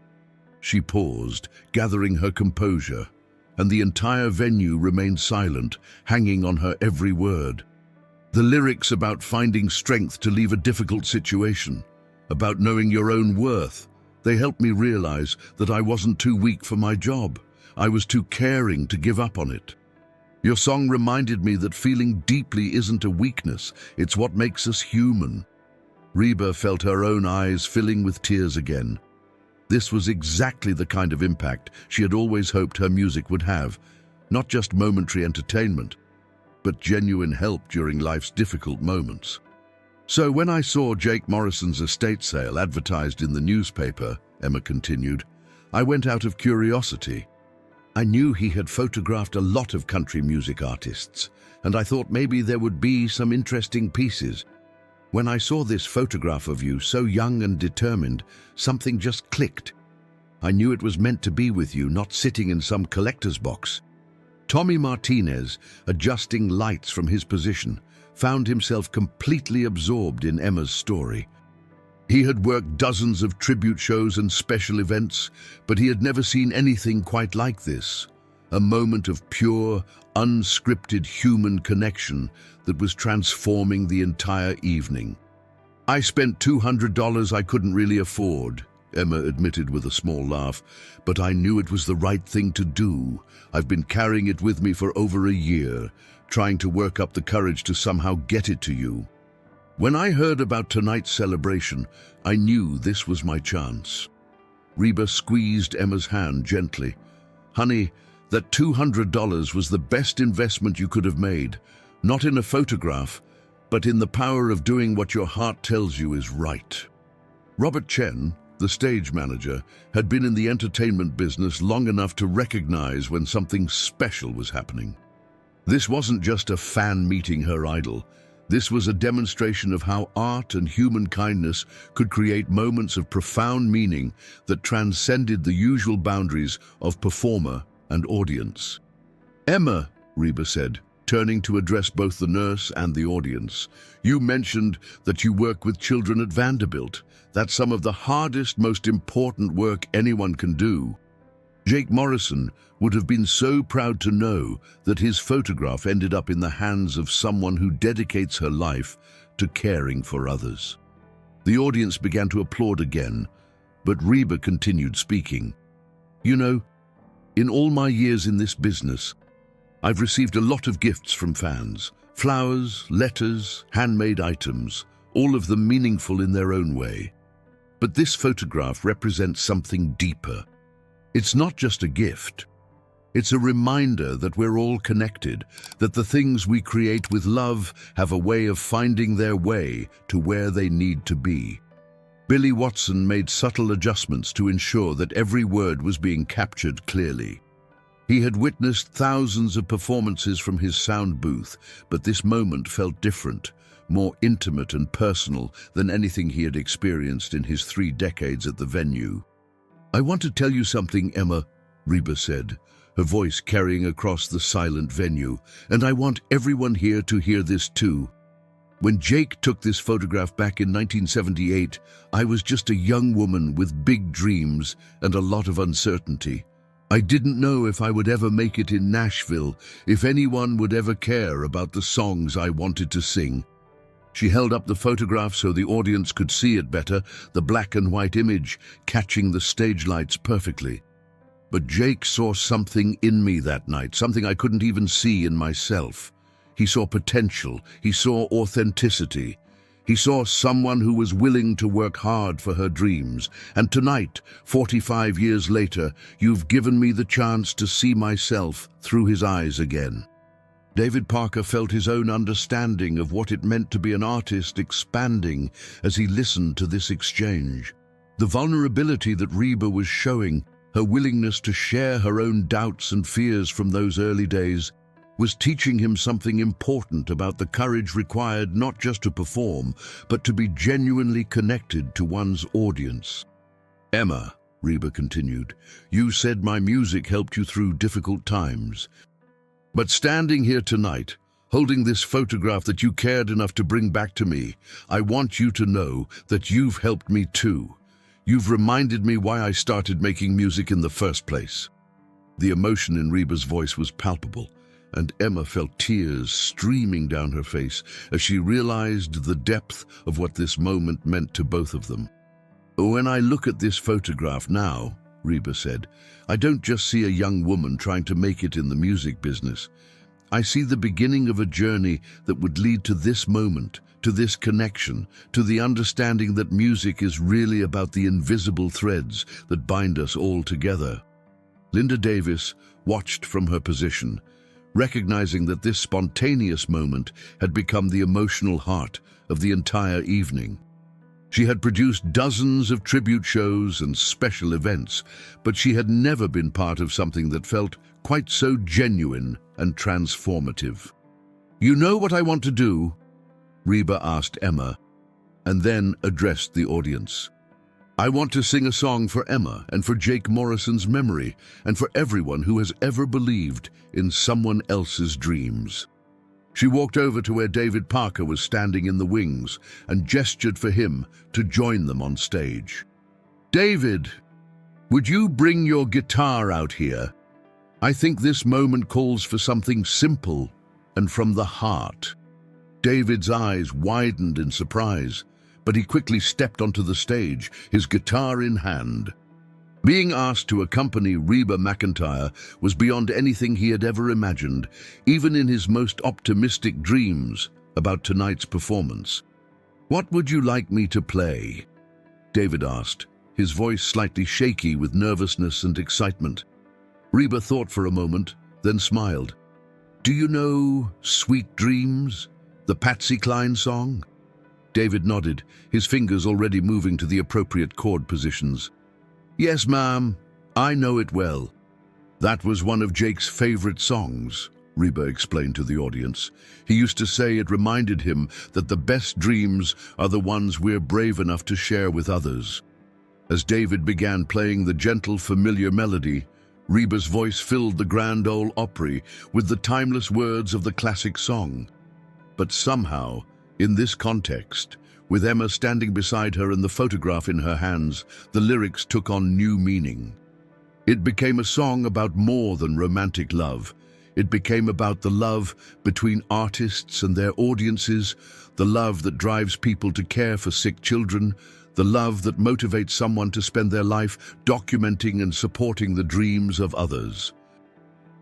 She paused, gathering her composure, and the entire venue remained silent, hanging on her every word. The lyrics about finding strength to leave a difficult situation, about knowing your own worth, they helped me realize that I wasn't too weak for my job. I was too caring to give up on it. Your song reminded me that feeling deeply isn't a weakness, it's what makes us human. Reba felt her own eyes filling with tears again. This was exactly the kind of impact she had always hoped her music would have, not just momentary entertainment, but genuine help during life's difficult moments. So when I saw Jake Morrison's estate sale advertised in the newspaper, Emma continued, I went out of curiosity. I knew he had photographed a lot of country music artists, and I thought maybe there would be some interesting pieces. When I saw this photograph of you, so young and determined, something just clicked. I knew it was meant to be with you, not sitting in some collector's box. Tommy Martinez, adjusting lights from his position, found himself completely absorbed in Emma's story. He had worked dozens of tribute shows and special events, but he had never seen anything quite like this. A moment of pure, unscripted human connection that was transforming the entire evening. I spent $200 I couldn't really afford, Emma admitted with a small laugh, but I knew it was the right thing to do. I've been carrying it with me for over a year, trying to work up the courage to somehow get it to you. When I heard about tonight's celebration, I knew this was my chance. Reba squeezed Emma's hand gently. Honey, that $200 was the best investment you could have made, not in a photograph, but in the power of doing what your heart tells you is right. Robert Chen, the stage manager, had been in the entertainment business long enough to recognize when something special was happening. This wasn't just a fan meeting her idol. This was a demonstration of how art and human kindness could create moments of profound meaning that transcended the usual boundaries of performer and audience. Emma, Reba said, turning to address both the nurse and the audience, you mentioned that you work with children at Vanderbilt. That's some of the hardest, most important work anyone can do. Jake Morrison would have been so proud to know that his photograph ended up in the hands of someone who dedicates her life to caring for others. The audience began to applaud again, but Reba continued speaking. You know, in all my years in this business, I've received a lot of gifts from fans. Flowers, letters, handmade items, all of them meaningful in their own way. But this photograph represents something deeper. It's not just a gift. It's a reminder that we're all connected, that the things we create with love have a way of finding their way to where they need to be. Billy Watson made subtle adjustments to ensure that every word was being captured clearly. He had witnessed thousands of performances from his sound booth, but this moment felt different, more intimate and personal than anything he had experienced in his 3 decades at the venue. I want to tell you something, Emma, Reba said, her voice carrying across the silent venue, and I want everyone here to hear this too. When Jake took this photograph back in 1978, I was just a young woman with big dreams and a lot of uncertainty. I didn't know if I would ever make it in Nashville, if anyone would ever care about the songs I wanted to sing. She held up the photograph so the audience could see it better, the black and white image catching the stage lights perfectly. But Jake saw something in me that night, something I couldn't even see in myself. He saw potential, he saw authenticity. He saw someone who was willing to work hard for her dreams. And tonight, 45 years later, you've given me the chance to see myself through his eyes again. David Parker felt his own understanding of what it meant to be an artist expanding as he listened to this exchange. The vulnerability that Reba was showing, her willingness to share her own doubts and fears from those early days, was teaching him something important about the courage required not just to perform, but to be genuinely connected to one's audience. "Emma," Reba continued, "you said my music helped you through difficult times. But standing here tonight, holding this photograph that you cared enough to bring back to me, I want you to know that you've helped me too. You've reminded me why I started making music in the first place." The emotion in Reba's voice was palpable, and Emma felt tears streaming down her face as she realized the depth of what this moment meant to both of them. "When I look at this photograph now," Reba said, "I don't just see a young woman trying to make it in the music business. I see the beginning of a journey that would lead to this moment, to this connection, to the understanding that music is really about the invisible threads that bind us all together." Linda Davis watched from her position, recognizing that this spontaneous moment had become the emotional heart of the entire evening. She had produced dozens of tribute shows and special events, but she had never been part of something that felt quite so genuine and transformative. "You know what I want to do?" Reba asked Emma, and then addressed the audience. "I want to sing a song for Emma and for Jake Morrison's memory and for everyone who has ever believed in someone else's dreams." She walked over to where David Parker was standing in the wings and gestured for him to join them on stage. "David, would you bring your guitar out here? I think this moment calls for something simple and from the heart." David's eyes widened in surprise, but he quickly stepped onto the stage, his guitar in hand. Being asked to accompany Reba McEntire was beyond anything he had ever imagined, even in his most optimistic dreams about tonight's performance. "What would you like me to play?" David asked, his voice slightly shaky with nervousness and excitement. Reba thought for a moment, then smiled. "Do you know Sweet Dreams, the Patsy Cline song?" David nodded, his fingers already moving to the appropriate chord positions. "Yes, ma'am, I know it well. That was one of Jake's favorite songs," Reba explained to the audience. "He used to say it reminded him that the best dreams are the ones we're brave enough to share with others." As David began playing the gentle, familiar melody, Reba's voice filled the Grand Ole Opry with the timeless words of the classic song. But somehow, in this context, with Emma standing beside her and the photograph in her hands, the lyrics took on new meaning. It became a song about more than romantic love. It became about the love between artists and their audiences, the love that drives people to care for sick children, the love that motivates someone to spend their life documenting and supporting the dreams of others.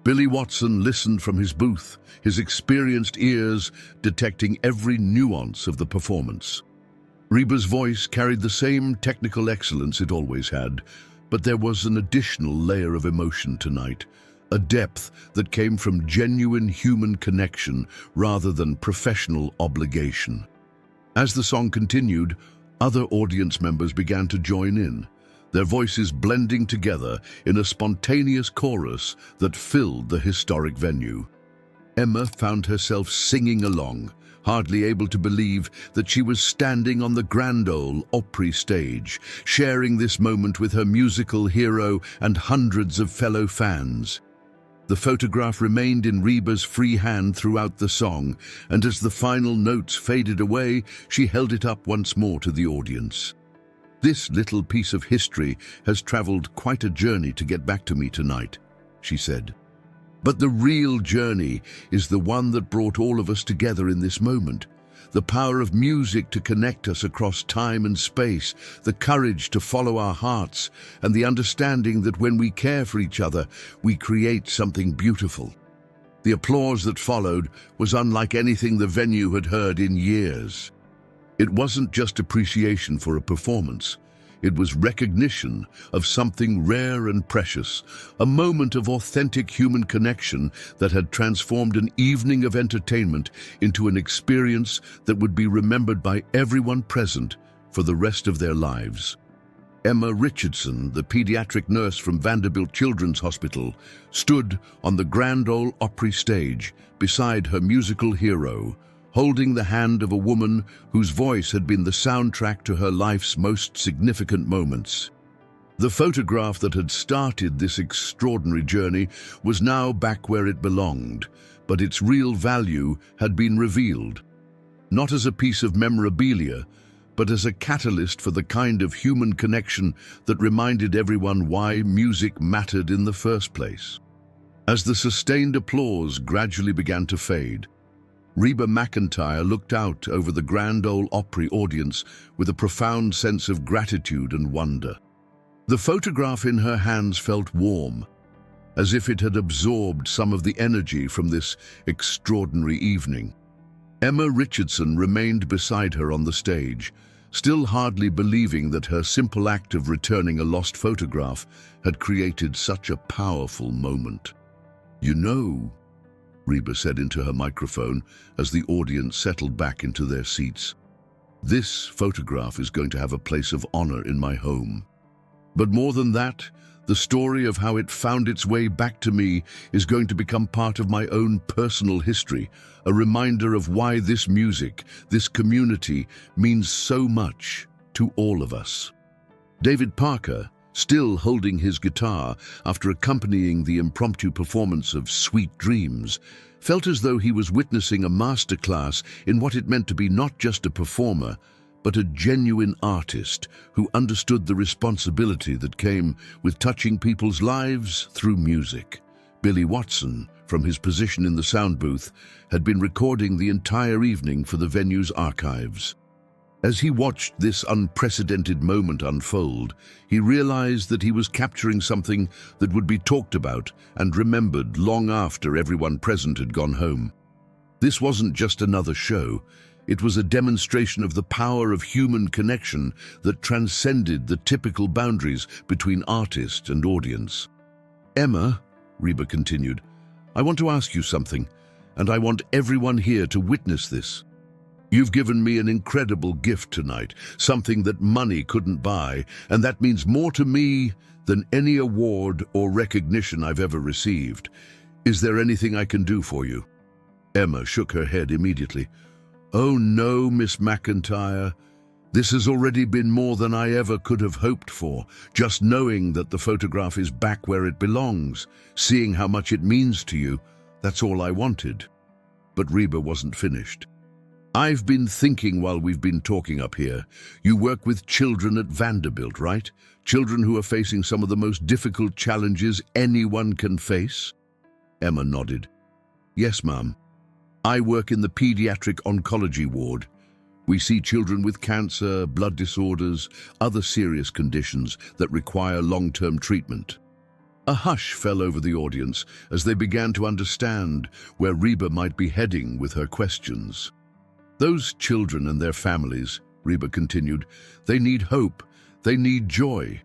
Billy Watson listened from his booth, his experienced ears detecting every nuance of the performance. Reba's voice carried the same technical excellence it always had, but there was an additional layer of emotion tonight, a depth that came from genuine human connection rather than professional obligation. As the song continued, other audience members began to join in, their voices blending together in a spontaneous chorus that filled the historic venue. Emma found herself singing along, hardly able to believe that she was standing on the Grand Ole Opry stage, sharing this moment with her musical hero and hundreds of fellow fans. The photograph remained in Reba's free hand throughout the song, and as the final notes faded away, she held it up once more to the audience. "This little piece of history has traveled quite a journey to get back to me tonight," she said. "But the real journey is the one that brought all of us together in this moment. The power of music to connect us across time and space, the courage to follow our hearts, and the understanding that when we care for each other, we create something beautiful." The applause that followed was unlike anything the venue had heard in years. It wasn't just appreciation for a performance. It was recognition of something rare and precious, a moment of authentic human connection that had transformed an evening of entertainment into an experience that would be remembered by everyone present for the rest of their lives. Emma Richardson, the pediatric nurse from Vanderbilt Children's Hospital, stood on the Grand Ole Opry stage beside her musical hero, holding the hand of a woman whose voice had been the soundtrack to her life's most significant moments. The photograph that had started this extraordinary journey was now back where it belonged, but its real value had been revealed. Not as a piece of memorabilia, but as a catalyst for the kind of human connection that reminded everyone why music mattered in the first place. As the sustained applause gradually began to fade, Reba McEntire looked out over the Grand Ole Opry audience with a profound sense of gratitude and wonder. The photograph in her hands felt warm, as if it had absorbed some of the energy from this extraordinary evening. Emma Richardson remained beside her on the stage, still hardly believing that her simple act of returning a lost photograph had created such a powerful moment. "You know," Reba said into her microphone as the audience settled back into their seats, "this photograph is going to have a place of honor in my home. But more than that, the story of how it found its way back to me is going to become part of my own personal history, a reminder of why this music, this community, means so much to all of us." David Parker, still holding his guitar after accompanying the impromptu performance of Sweet Dreams, felt as though he was witnessing a masterclass in what it meant to be not just a performer, but a genuine artist who understood the responsibility that came with touching people's lives through music. Billy Watson, from his position in the sound booth, had been recording the entire evening for the venue's archives. As he watched this unprecedented moment unfold, he realized that he was capturing something that would be talked about and remembered long after everyone present had gone home. This wasn't just another show. It was a demonstration of the power of human connection that transcended the typical boundaries between artist and audience. "Emma," Reba continued, "I want to ask you something, and I want everyone here to witness this. You've given me an incredible gift tonight, something that money couldn't buy, and that means more to me than any award or recognition I've ever received. Is there anything I can do for you?" Emma shook her head immediately. "Oh no, Miss McEntire. This has already been more than I ever could have hoped for. Just knowing that the photograph is back where it belongs, seeing how much it means to you, that's all I wanted." But Reba wasn't finished. "I've been thinking while we've been talking up here. You work with children at Vanderbilt, right? Children who are facing some of the most difficult challenges anyone can face?" Emma nodded. "Yes, ma'am. I work in the pediatric oncology ward. We see children with cancer, blood disorders, other serious conditions that require long-term treatment." A hush fell over the audience as they began to understand where Reba might be heading with her questions. "Those children and their families," Reba continued, "they need hope, they need joy.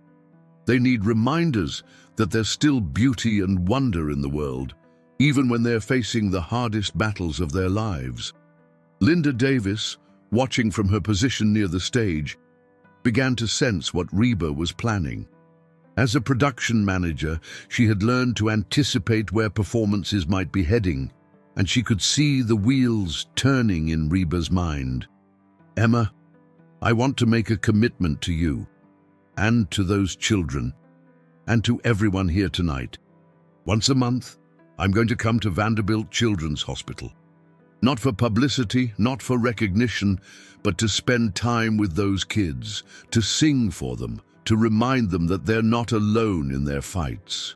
They need reminders that there's still beauty and wonder in the world, even when they're facing the hardest battles of their lives." Linda Davis, watching from her position near the stage, began to sense what Reba was planning. As a production manager, she had learned to anticipate where performances might be heading, and she could see the wheels turning in Reba's mind. "Emma, I want to make a commitment to you, and to those children, and to everyone here tonight. Once a month, I'm going to come to Vanderbilt Children's Hospital. Not for publicity, not for recognition, but to spend time with those kids, to sing for them, to remind them that they're not alone in their fights.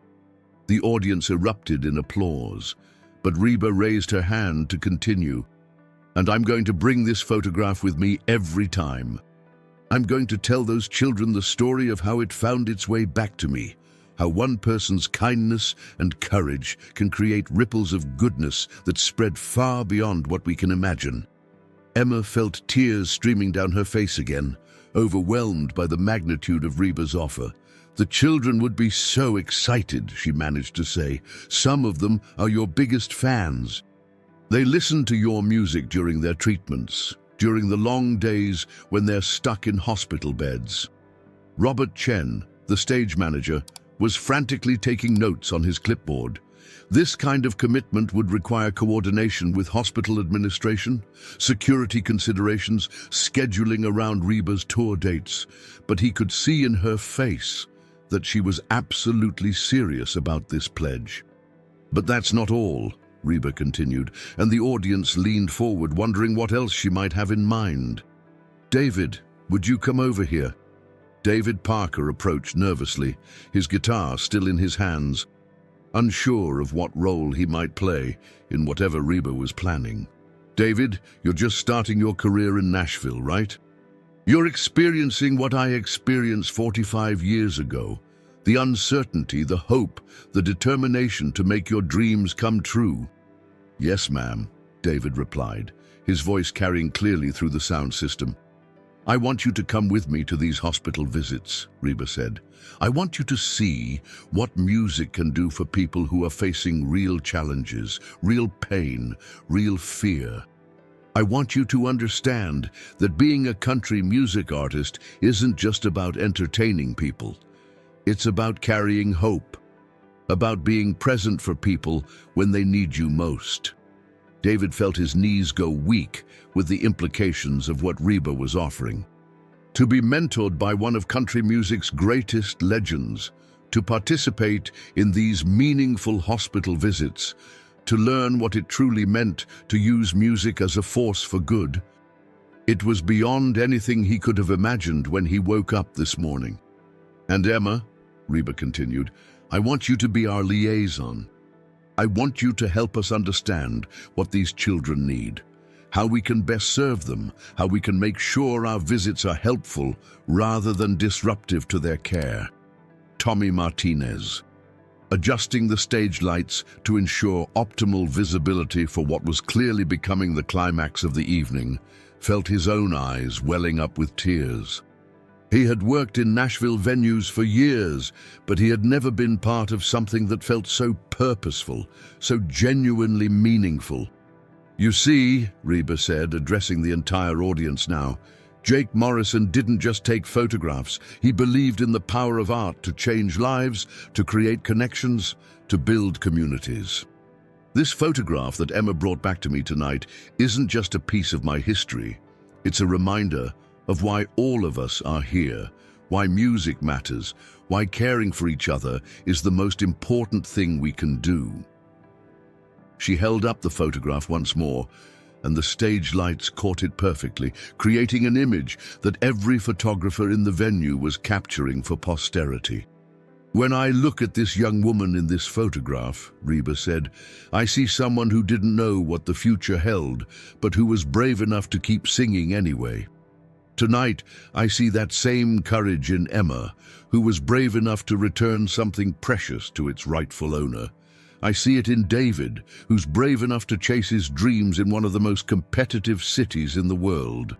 The audience erupted in applause, but Reba raised her hand to continue. And I'm going to bring this photograph with me every time. I'm going to tell those children the story of how it found its way back to me, how one person's kindness and courage can create ripples of goodness that spread far beyond what we can imagine. Emma felt tears streaming down her face again, overwhelmed by the magnitude of Reba's offer. The children would be so excited, she managed to say. Some of them are your biggest fans. They listen to your music during their treatments, during the long days when they're stuck in hospital beds. Robert Chen, the stage manager, was frantically taking notes on his clipboard. This kind of commitment would require coordination with hospital administration, security considerations, scheduling around Reba's tour dates, but he could see in her face that she was absolutely serious about this pledge. But that's not all, Reba continued, and the audience leaned forward, wondering what else she might have in mind. David, would you come over here? David Parker approached nervously, his guitar still in his hands, unsure of what role he might play in whatever Reba was planning. David, you're just starting your career in Nashville, right? You're experiencing what I experienced 45 years ago. The uncertainty, the hope, the determination to make your dreams come true. Yes, ma'am, David replied, his voice carrying clearly through the sound system. I want you to come with me to these hospital visits, Reba said. I want you to see what music can do for people who are facing real challenges, real pain, real fear. I want you to understand that being a country music artist isn't just about entertaining people. It's about carrying hope, about being present for people when they need you most. David felt his knees go weak with the implications of what Reba was offering. To be mentored by one of country music's greatest legends, to participate in these meaningful hospital visits, to learn what it truly meant to use music as a force for good. It was beyond anything he could have imagined when he woke up this morning. And Emma, Reba continued, I want you to be our liaison. I want you to help us understand what these children need, how we can best serve them, how we can make sure our visits are helpful rather than disruptive to their care. Tommy Martinez, adjusting the stage lights to ensure optimal visibility for what was clearly becoming the climax of the evening, felt his own eyes welling up with tears. He had worked in Nashville venues for years, but he had never been part of something that felt so purposeful, so genuinely meaningful. You see, Reba said, addressing the entire audience now, Jake Morrison didn't just take photographs. He believed in the power of art to change lives, to create connections, to build communities. This photograph that Emma brought back to me tonight isn't just a piece of my history. It's a reminder of why all of us are here, why music matters, why caring for each other is the most important thing we can do. She held up the photograph once more, and the stage lights caught it perfectly, creating an image that every photographer in the venue was capturing for posterity. When I look at this young woman in this photograph, Reba said, I see someone who didn't know what the future held, but who was brave enough to keep singing anyway. Tonight, I see that same courage in Emma, who was brave enough to return something precious to its rightful owner. I see it in David, who's brave enough to chase his dreams in one of the most competitive cities in the world.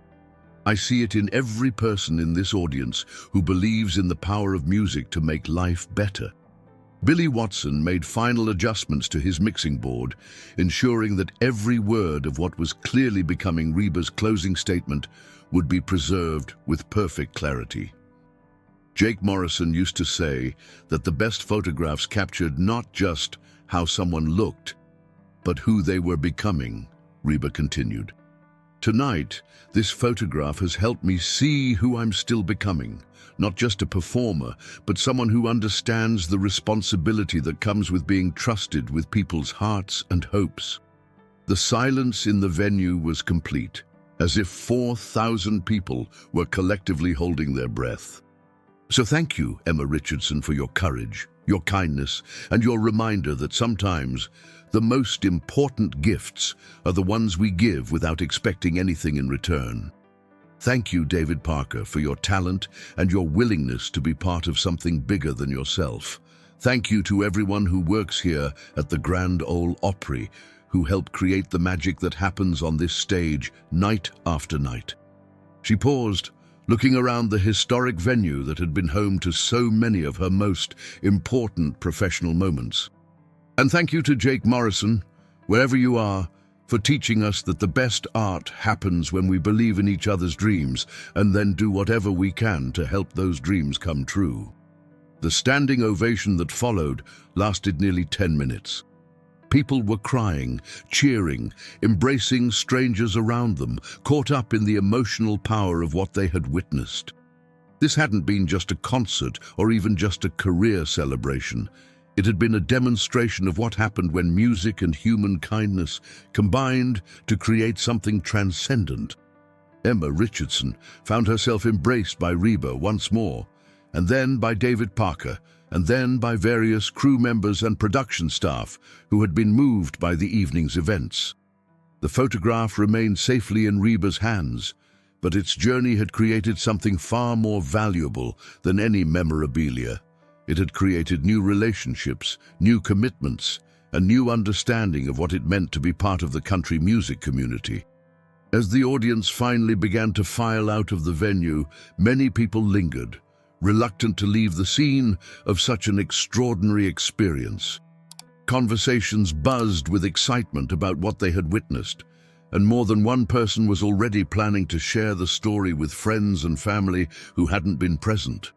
I see it in every person in this audience who believes in the power of music to make life better. Billy Watson made final adjustments to his mixing board, ensuring that every word of what was clearly becoming Reba's closing statement would be preserved with perfect clarity. Jake Morrison used to say that the best photographs captured not just how someone looked, but who they were becoming, Reba continued. Tonight, this photograph has helped me see who I'm still becoming, not just a performer, but someone who understands the responsibility that comes with being trusted with people's hearts and hopes. The silence in the venue was complete, as if 4,000 people were collectively holding their breath. So thank you, Emma Richardson, for your courage, your kindness, and your reminder that sometimes the most important gifts are the ones we give without expecting anything in return. Thank you, David Parker, for your talent and your willingness to be part of something bigger than yourself. Thank you to everyone who works here at the Grand Ole Opry, who help create the magic that happens on this stage night after night. She paused, looking around the historic venue that had been home to so many of her most important professional moments. And thank you to Jake Morrison, wherever you are, for teaching us that the best art happens when we believe in each other's dreams and then do whatever we can to help those dreams come true. The standing ovation that followed lasted nearly 10 minutes. People were crying, cheering, embracing strangers around them, caught up in the emotional power of what they had witnessed. This hadn't been just a concert or even just a career celebration. It had been a demonstration of what happened when music and human kindness combined to create something transcendent. Emma Richardson found herself embraced by Reba once more, and then by David Parker, and then by various crew members and production staff who had been moved by the evening's events. The photograph remained safely in Reba's hands, but its journey had created something far more valuable than any memorabilia. It had created new relationships, new commitments, a new understanding of what it meant to be part of the country music community. As the audience finally began to file out of the venue, many people lingered, reluctant to leave the scene of such an extraordinary experience. Conversations buzzed with excitement about what they had witnessed, and more than one person was already planning to share the story with friends and family who hadn't been present.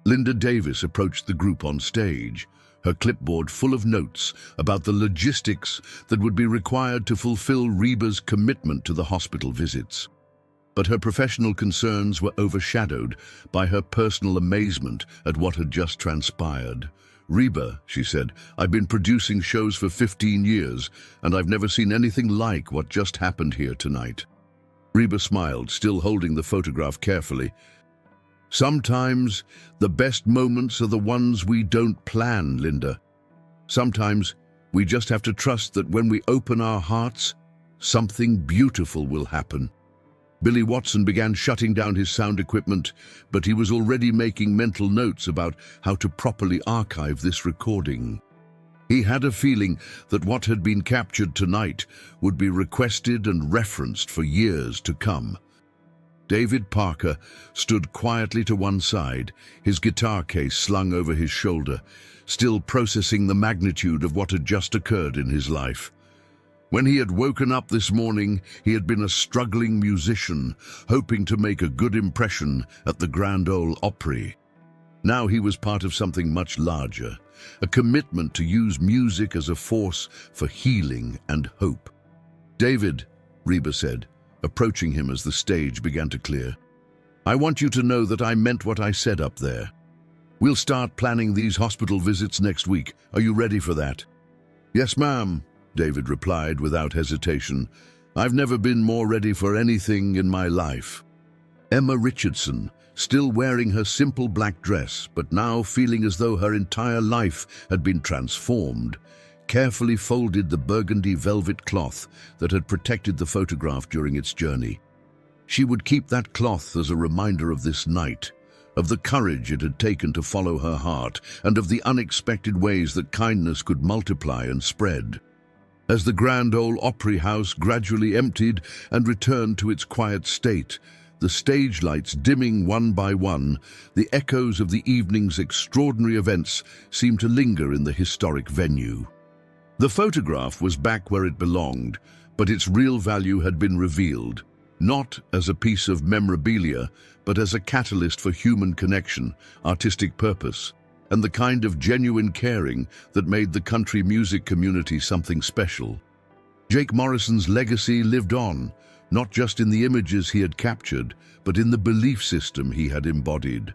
Linda Davis approached the group on stage, her clipboard full of notes about the logistics that would be required to fulfill Reba's commitment to the hospital visits. But her professional concerns were overshadowed by her personal amazement at what had just transpired. "Reba," she said, "I've been producing shows for 15 years, and I've never seen anything like what just happened here tonight." Reba smiled, still holding the photograph carefully. "Sometimes the best moments are the ones we don't plan, Linda. Sometimes we just have to trust that when we open our hearts, something beautiful will happen." Billy Watson began shutting down his sound equipment, but he was already making mental notes about how to properly archive this recording. He had a feeling that what had been captured tonight would be requested and referenced for years to come. David Parker stood quietly to one side, his guitar case slung over his shoulder, still processing the magnitude of what had just occurred in his life. When he had woken up this morning, he had been a struggling musician, hoping to make a good impression at the Grand Ole Opry. Now he was part of something much larger, a commitment to use music as a force for healing and hope. "David," Reba said, approaching him as the stage began to clear, "I want you to know that I meant what I said up there. We'll start planning these hospital visits next week. Are you ready for that?" "Yes, ma'am," David replied without hesitation. "I've never been more ready for anything in my life." Emma Richardson, still wearing her simple black dress, but now feeling as though her entire life had been transformed, carefully folded the burgundy velvet cloth that had protected the photograph during its journey. She would keep that cloth as a reminder of this night, of the courage it had taken to follow her heart, and of the unexpected ways that kindness could multiply and spread. As the Grand Ole Opry House gradually emptied and returned to its quiet state, the stage lights dimming one by one, the echoes of the evening's extraordinary events seemed to linger in the historic venue. The photograph was back where it belonged, but its real value had been revealed, not as a piece of memorabilia, but as a catalyst for human connection, artistic purpose, and the kind of genuine caring that made the country music community something special. Jake Morrison's legacy lived on, not just in the images he had captured, but in the belief system he had embodied.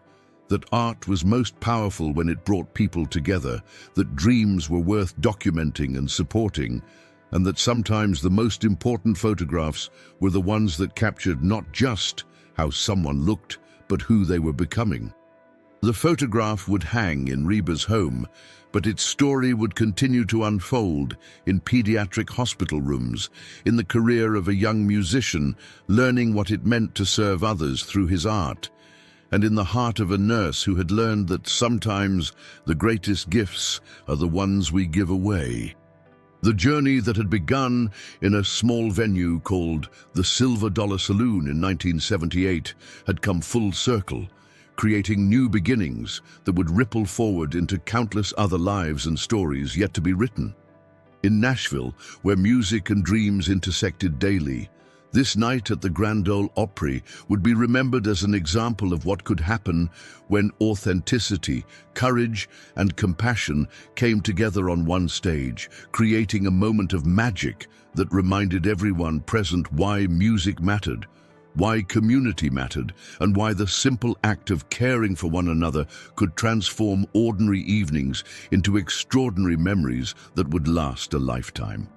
That art was most powerful when it brought people together, that dreams were worth documenting and supporting, and that sometimes the most important photographs were the ones that captured not just how someone looked, but who they were becoming. The photograph would hang in Reba's home, but its story would continue to unfold in pediatric hospital rooms, in the career of a young musician learning what it meant to serve others through his art, and in the heart of a nurse who had learned that sometimes the greatest gifts are the ones we give away. The journey that had begun in a small venue called the Silver Dollar Saloon in 1978 had come full circle, creating new beginnings that would ripple forward into countless other lives and stories yet to be written. In Nashville, where music and dreams intersected daily, this night at the Grand Ole Opry would be remembered as an example of what could happen when authenticity, courage, and compassion came together on one stage, creating a moment of magic that reminded everyone present why music mattered, why community mattered, and why the simple act of caring for one another could transform ordinary evenings into extraordinary memories that would last a lifetime.